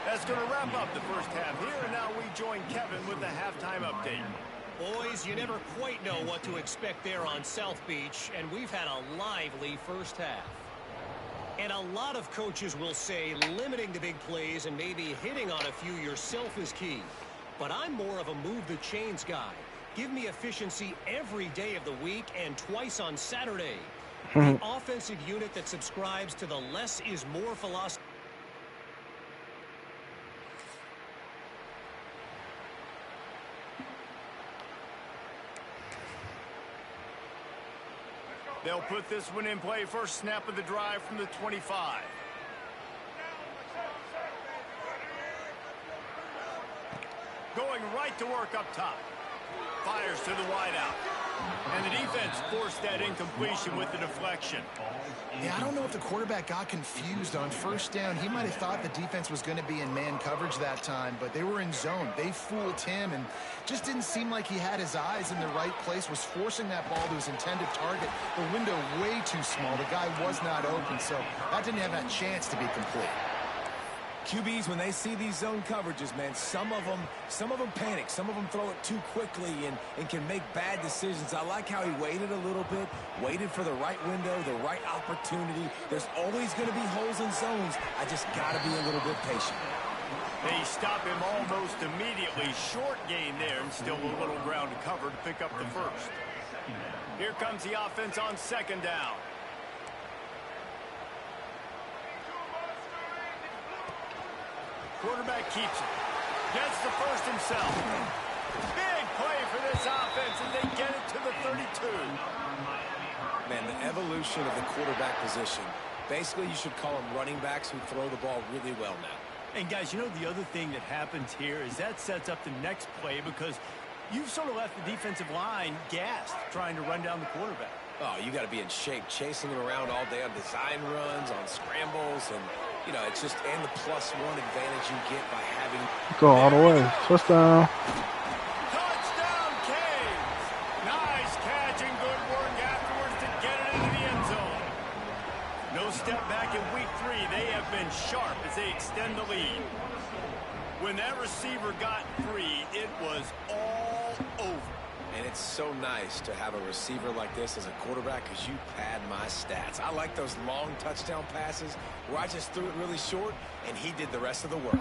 B: That's going to wrap up the first half here, and now we join Kevin with the halftime update.
H: Boys, you never quite know what to expect there on South Beach, and we've had a lively first half. And a lot of coaches will say limiting the big plays and maybe hitting on a few yourself is key. But I'm more of a move the chains guy. Give me efficiency every day of the week and twice on Saturday. The offensive unit that subscribes to the less is more philosophy.
B: They'll put this one in play. First snap of the drive from the 25. Going right to work up top. Fires to the wideout. And the defense forced that incompletion with the deflection.
C: Yeah, I don't know if the quarterback got confused on first down. He might have thought the defense was going to be in man coverage that time, but they were in zone. They fooled him and just didn't seem like he had his eyes in the right place, was forcing that ball to his intended target. The window way too small. The guy was not open, so that didn't have a chance to be complete.
D: QBs, when they see these zone coverages, man, some of them panic. Some of them throw it too quickly and can make bad decisions. I like how he waited a little bit, waited for the right window, the right opportunity. There's always going to be holes in zones. I just got to be a little bit patient.
B: They stop him almost immediately. Short gain there, and still a little ground to cover to pick up the first. Here comes the offense on second down. Quarterback keeps it. Gets the first himself. Big play for this offense as they get it to the 32.
D: Man, the evolution of the quarterback position. Basically, you should call them running backs who throw the ball really well now.
B: And guys, you know the other thing that happens here is that sets up the next play because you've sort of left the defensive line gassed trying to run down the quarterback.
D: Oh, you got to be in shape, chasing him around all day on design runs, on scrambles, and, you know, it's just, and the +1 advantage you get by having...
A: Go all the way. Touchdown.
B: Touchdown, Canes! Nice catch and good work afterwards to get it into the end zone. No step back in week 3. They have been sharp as they extend the lead. When that receiver got free, it was all over.
D: And it's so nice to have a receiver like this as a quarterback because you pad my stats. I like those long touchdown passes where I just threw it really short and he did the rest of the work.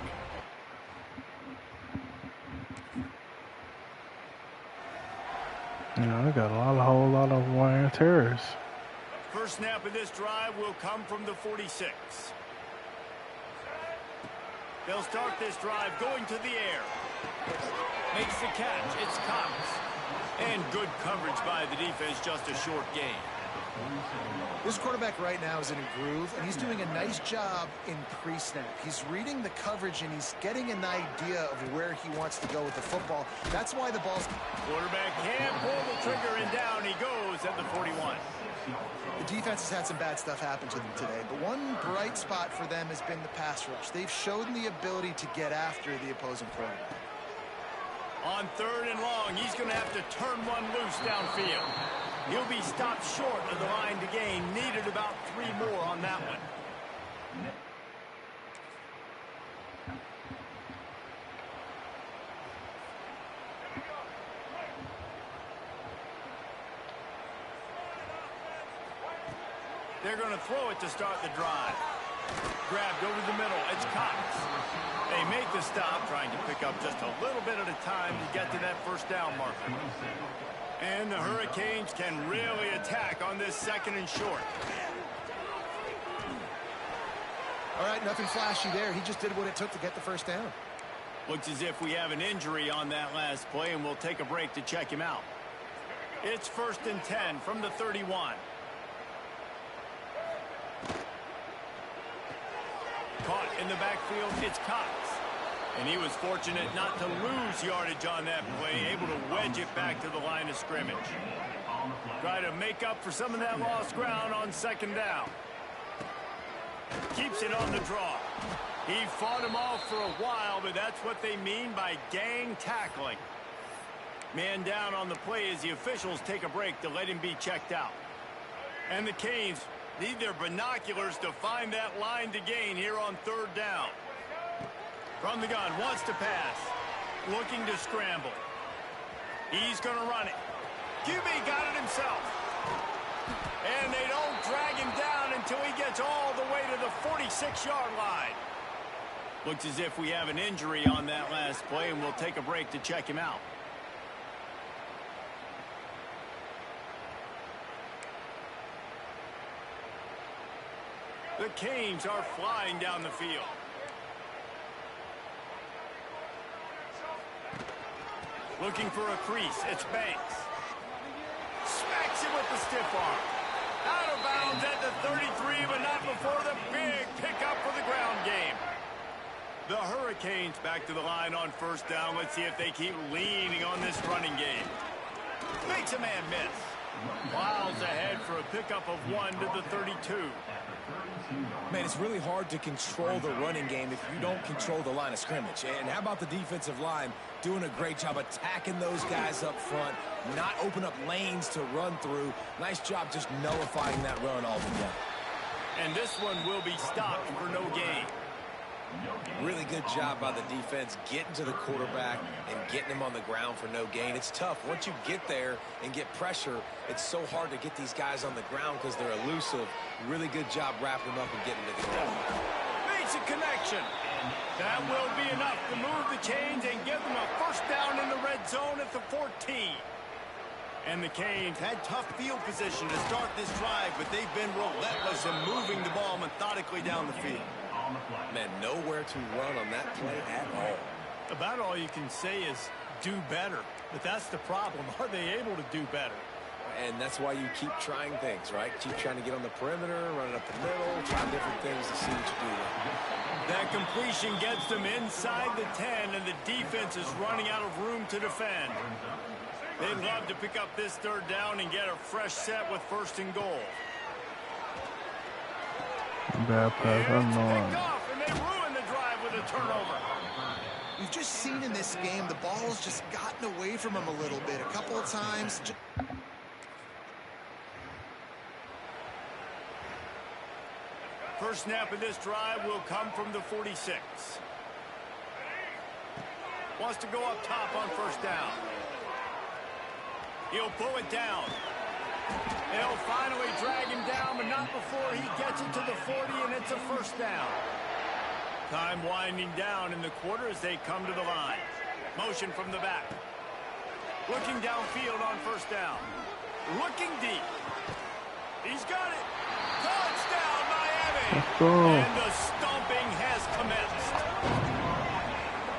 A: Yeah, I got a whole lot of wear and tears.
B: First snap of this drive will come from the 46. They'll start this drive going to the air. Makes the catch. It's Cox. And good coverage by the defense, just a short gain.
C: This quarterback right now is in a groove, and he's doing a nice job in pre-snap. He's reading the coverage, and he's getting an idea of where he wants to go with the football. That's why the ball's...
B: Quarterback can't pull the trigger, and down he goes at the 41.
C: The defense has had some bad stuff happen to them today, but one bright spot for them has been the pass rush. They've shown the ability to get after the opposing quarterback.
B: On 3rd and long, he's going to have to turn one loose downfield. He'll be stopped short of the line to gain. Needed about 3 more on that one. They're going to throw it to start the drive. Grabbed over the middle. It's Cox. They make the stop, trying to pick up just a little bit at a time to get to that first down marker. And the Hurricanes can really attack on this 2nd and short.
C: All right, nothing flashy there. He just did what it took to get the first down.
B: Looks as if we have an injury on that last play, and we'll take a break to check him out. It's 1st and 10 from the 31. Caught in the backfield, it's Cox. And he was fortunate not to lose yardage on that play, able to wedge it back to the line of scrimmage. Try to make up for some of that lost ground on 2nd down. Keeps it on the draw. He fought him off for a while, but that's what they mean by gang tackling. Man down on the play as the officials take a break to let him be checked out. And the Canes need their binoculars to find that line to gain here on 3rd down. From the gun, wants to pass. Looking to scramble. He's going to run it. QB got it himself. And they don't drag him down until he gets all the way to the 46-yard line. Looks as if we have an injury on that last play, and we'll take a break to check him out. The Canes are flying down the field. Looking for a crease. It's Banks. Smacks him with the stiff arm. Out of bounds at the 33, but not before the big pickup for the ground game. The Hurricanes back to the line on 1st down. Let's see if they keep leaning on this running game. Makes a man miss. Miles ahead for a pickup of 1 to the 32.
D: Man, it's really hard to control the running game if you don't control the line of scrimmage. And how about the defensive line doing a great job attacking those guys up front, not open up lanes to run through. Nice job just nullifying that run altogether.
B: And this one will be stopped for no gain.
D: Really good job by the defense getting to the quarterback and getting him on the ground for no gain. It's tough. Once you get there and get pressure, it's so hard to get these guys on the ground because they're elusive. Really good job wrapping them up and getting to the ground.
B: Makes a connection. That will be enough to move the chains and give them a 1st down in the red zone at the 14. And the Canes had tough field position to start this drive, but they've been relentless in moving the ball methodically down the field.
D: Man, nowhere to run on that play at all.
B: About all you can say is do better. But that's the problem. Are they able to do better?
D: And that's why you keep trying things, right? Keep trying to get on the perimeter, run it up the middle, try different things to see what you do.
B: That completion gets them inside the 10, and the defense is running out of room to defend. They'd love to pick up this third down and get a fresh set with 1st and goal.
A: Bad pass, I know.
B: Picked off, and they ruin the drive with a turnover.
C: We've just seen in this game the ball's just gotten away from him a little bit. A couple of times.
B: First snap of this drive will come from the 46. Wants to go up top on 1st down. He'll pull it down. They'll finally drag him down, but not before he gets it to the 40, and it's a 1st down. Time winding down in the quarter as they come to the line. Motion from the back. Looking downfield on 1st down. Looking deep. He's got it. Touchdown, Miami.
A: Let's go.
B: And the stomping has commenced.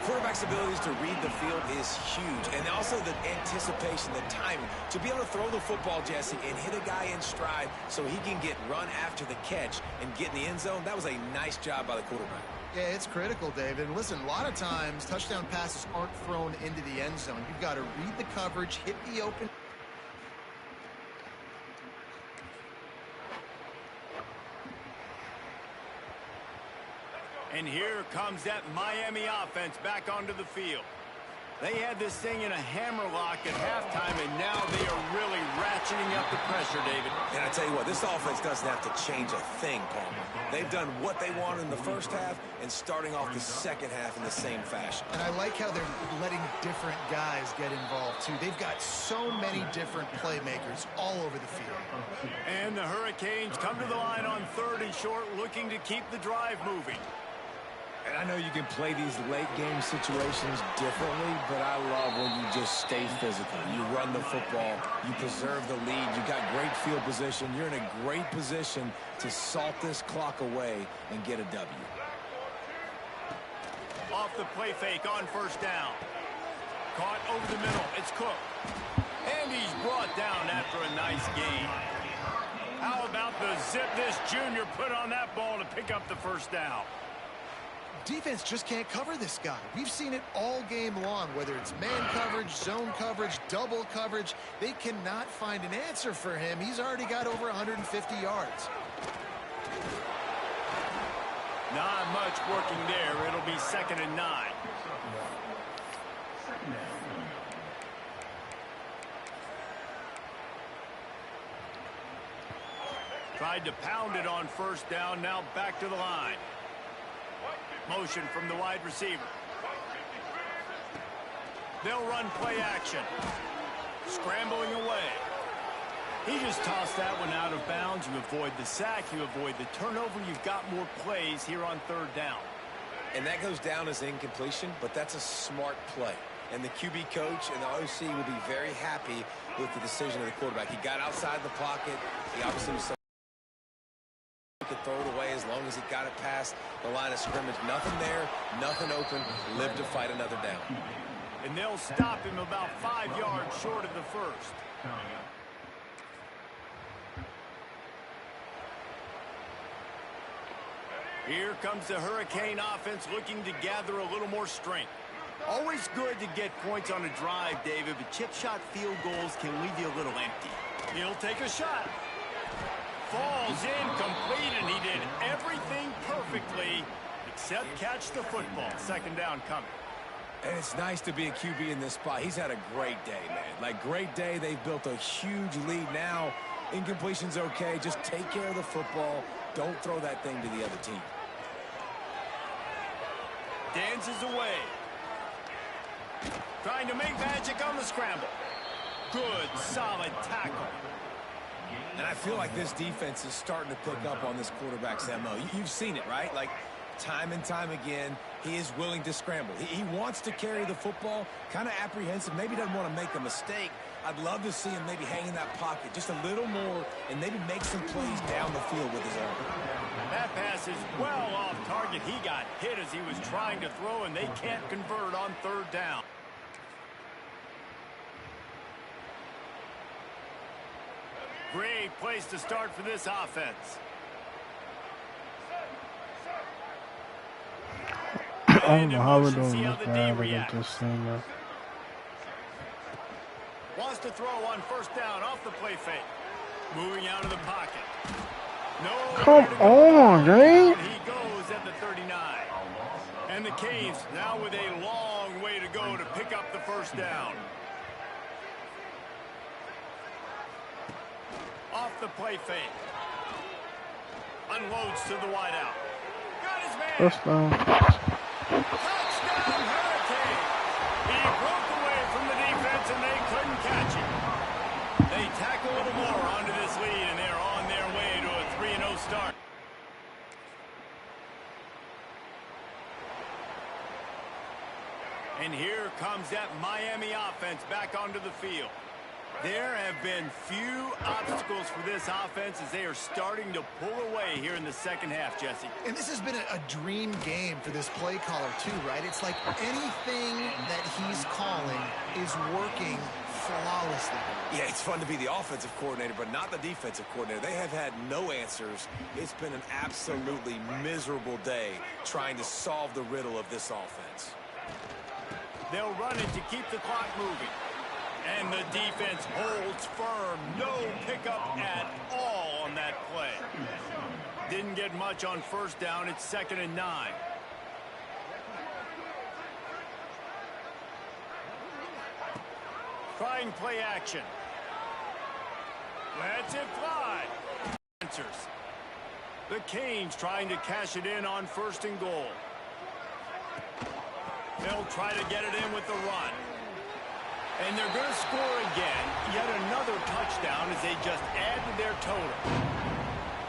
D: Quarterback's abilities to read the field is huge, and also the anticipation, the timing. To be able to throw the football, Jesse, and hit a guy in stride so he can get run after the catch and get in the end zone, that was a nice job by the quarterback.
C: Yeah, it's critical, David. And listen, a lot of times touchdown passes aren't thrown into the end zone. You've got to read the coverage, hit the open.
B: And here comes that Miami offense back onto the field. They had this thing in a hammerlock at halftime, and now they are really ratcheting up the pressure, David.
D: And I tell you what, this offense doesn't have to change a thing, Palmer. They've done what they wanted in the first half and starting off the second half in the same fashion.
C: And I like how they're letting different guys get involved, too. They've got so many different playmakers all over the field.
B: And the Hurricanes come to the line on 3rd and short, looking to keep the drive moving.
D: And I know you can play these late-game situations differently, but I love when you just stay physical. You run the football. You preserve the lead. You got great field position. You're in a great position to salt this clock away and get a W.
B: Off the play fake on 1st down. Caught over the middle. It's Cook. And he's brought down after a nice gain. How about the zip this junior put on that ball to pick up the 1st down?
C: Defense just can't cover this guy. We've seen it all game long, whether it's man coverage, zone coverage, double coverage. They cannot find an answer for him. He's already got over 150 yards.
B: Not much working there. It'll be 2nd and 9. Tried to pound it on 1st down. Now back to the line. Motion from the wide receiver. They'll run play action. Scrambling away. He just tossed that one out of bounds. You avoid the sack. You avoid the turnover. You've got more plays here on 3rd down.
D: And that goes down as incompletion, but that's a smart play. And the QB coach and the OC will be very happy with the decision of the quarterback. He got outside the pocket. He obviously was could throw it away as long as he got it past the line of scrimmage. Nothing there, nothing open, lived to fight another down.
B: And they'll stop him about 5 yards short of the 1st. Here comes the Hurricane offense looking to gather a little more strength. Always good to get points on a drive, David, but chip shot field goals can leave you a little empty. He'll take a shot. Falls incomplete, and he did everything perfectly except catch the football. 2nd down coming.
D: And it's nice to be a QB in this spot. He's had a great day, man. Like, great day. They've built a huge lead now. Incompletion's okay. Just take care of the football. Don't throw that thing to the other team.
B: Dances away. Trying to make magic on the scramble. Good, solid tackle.
D: And I feel like this defense is starting to pick up on this quarterback's MO. You've seen it, right? Like, time and time again, he is willing to scramble. He wants to carry the football, kind of apprehensive, maybe doesn't want to make a mistake. I'd love to see him maybe hang in that pocket just a little more and maybe make some plays down the field with his arm.
B: That pass is well off target. He got hit as he was trying to throw, and they can't convert on 3rd down. Great place to start for this offense.
A: I don't
B: And
A: know
B: in
A: how we're
B: motion, see
A: doing
B: how
A: this
B: the D
A: bad against
B: reacts.
A: this team, man.
B: Wants to throw on first down off the play fake. Moving out of the pocket.
A: Come on, Gabe.
B: He goes at the 39. And the Canes now with a long way to go to pick up the first down. Off the play fake. Unloads to the wideout. Got his man.
A: Touchdown.
B: Touchdown Hurricane. He broke away from the defense and they couldn't catch him. They tack a little more onto this lead and they're on their way to a 3-0 start. And here comes that Miami offense back onto the field. There have been few obstacles for this offense as they are starting to pull away here in the second half, Jesse.
C: And this has been a dream game for this play caller too, right? It's like anything that he's calling is working flawlessly.
D: Yeah, it's fun to be the offensive coordinator, but not the defensive coordinator. They have had no answers. It's been an absolutely miserable day trying to solve the riddle of this offense.
B: They'll run it to keep the clock moving. And the defense holds firm. No pickup at all on that play. Didn't get much on first down. It's 2nd and 9. Trying play action. Lets it fly. Answers. The Canes trying to cash it in on 1st and goal. They'll try to get it in with the run. And they're going to score again. Yet another touchdown as they just add to their total.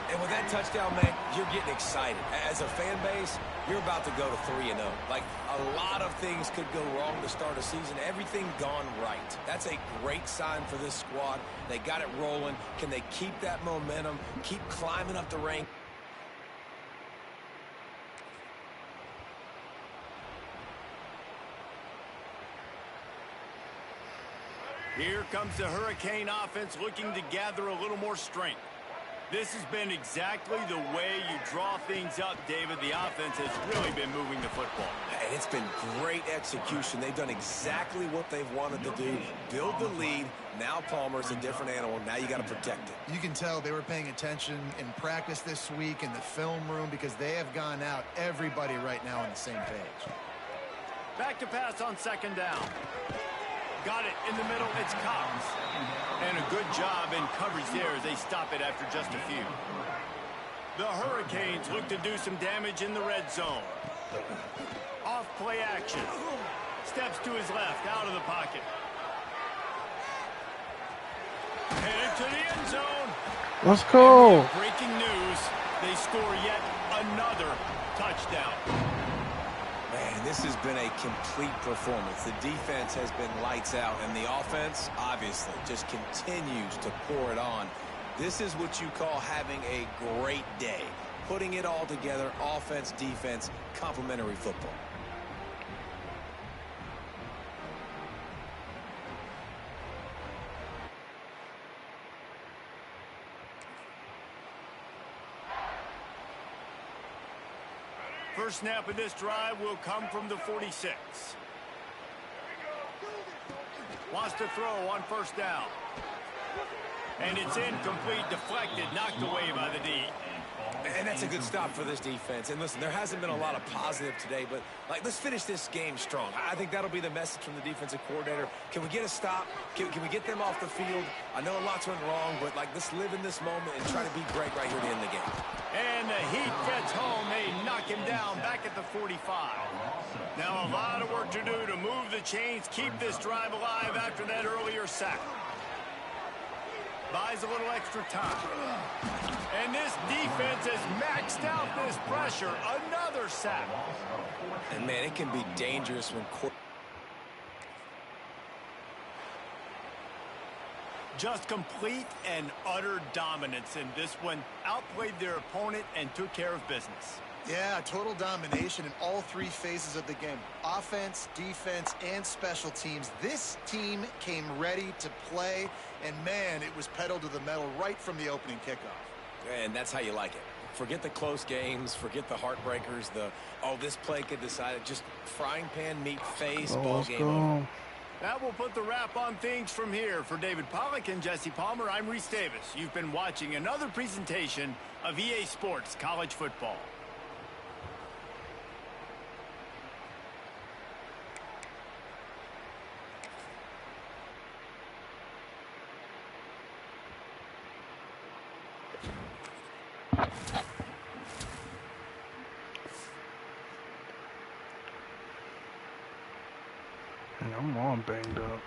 D: And with that touchdown, man, you're getting excited. As a fan base, you're about to go to 3-0. Like, a lot of things could go wrong to start a season. Everything gone right. That's a great sign for this squad. They got it rolling. Can they keep that momentum, keep climbing up the rank?
B: Here comes the Hurricane offense looking to gather a little more strength. This has been exactly the way you draw things up, David. The offense has really been moving the football.
D: And it's been great execution. They've done exactly what they've wanted to do. Build the lead. Now Palmer's a different animal. Now you got to protect it.
C: You can tell they were paying attention in practice this week in the film room because they have gone out, everybody right now on the same page.
B: Back to pass on 2nd down. Got it in the middle. It's Cox. And a good job in coverage there as they stop it after just a few. The Hurricanes look to do some damage in the red zone. Off play action. Steps to his left, out of the pocket. Headed to the end zone.
A: Let's go.
B: Breaking news. They score yet another touchdown.
D: Man, this has been a complete performance. The defense has been lights out, and the offense, obviously, just continues to pour it on. This is what you call having a great day. Putting it all together, offense, defense, complementary football.
B: First snap of this drive will come from the 46. Wants to throw on 1st down. And it's incomplete, deflected, knocked away by the D.
D: And that's a good stop for this defense. And listen, there hasn't been a lot of positive today, but let's finish this game strong. I think that'll be the message from the defensive coordinator. Can we get a stop? Can we get them off the field? I know a lot's went wrong, but let's live in this moment and try to be great right here to end the game.
B: And the Heat gets home. They knock him down back at the 45. Now a lot of work to do to move the chains, keep this drive alive after that earlier sack. Buys a little extra time. And this defense has maxed out this pressure. Another sack.
D: And, man, it can be dangerous when...
B: Just complete and utter dominance in this one. Outplayed their opponent and took care of business.
C: Yeah, total domination in all three phases of the game. Offense, defense, and special teams. This team came ready to play, and man, it was pedal to the metal right from the opening kickoff.
D: And that's how you like it. Forget the close games, forget the heartbreakers, this play could decide it. Just frying pan meet face, ball game over.
B: That will put the wrap on things from here. For David Pollack and Jesse Palmer, I'm Reese Davis. You've been watching another presentation of EA Sports College Football.
A: I'm all banged up.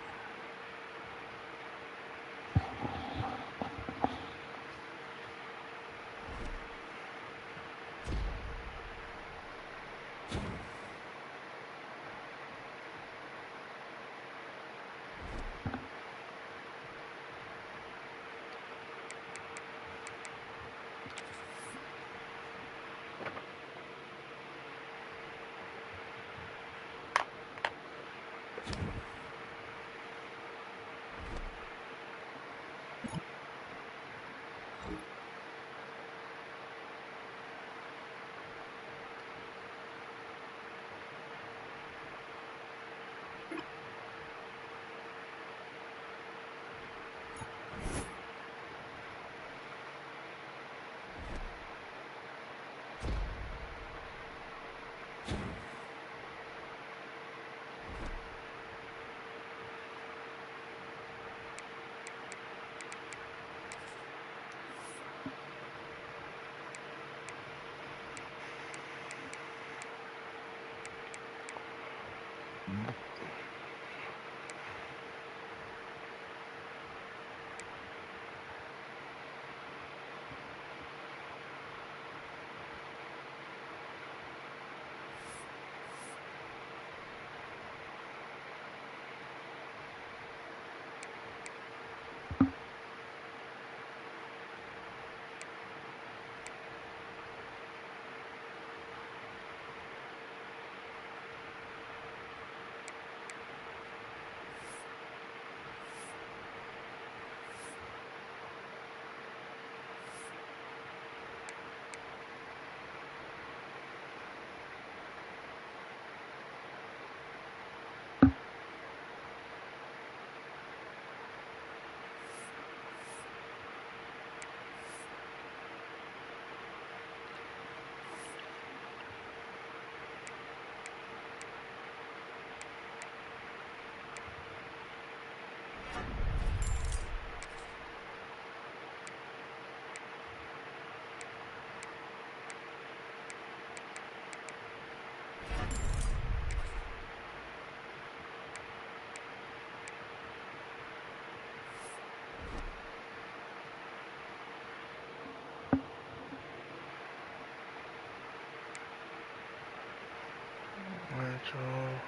A: Alright, y'all.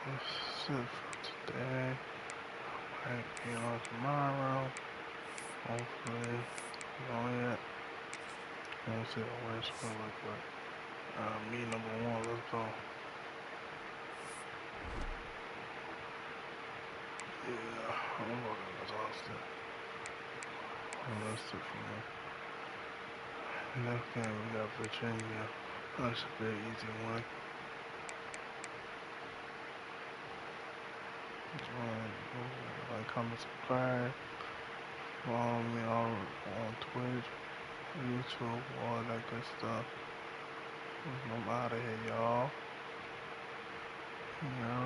A: That's it for today. Might be on tomorrow. Hopefully. Know yet. Let's see what it's gonna look like. Me number 1, let's go. Yeah, I'm looking exhausted. That's it for me. Next game we got Virginia. That should be an easy one. Like, comment, subscribe. Follow me on Twitch, YouTube, all that good stuff. I'm out of here, y'all. Yeah.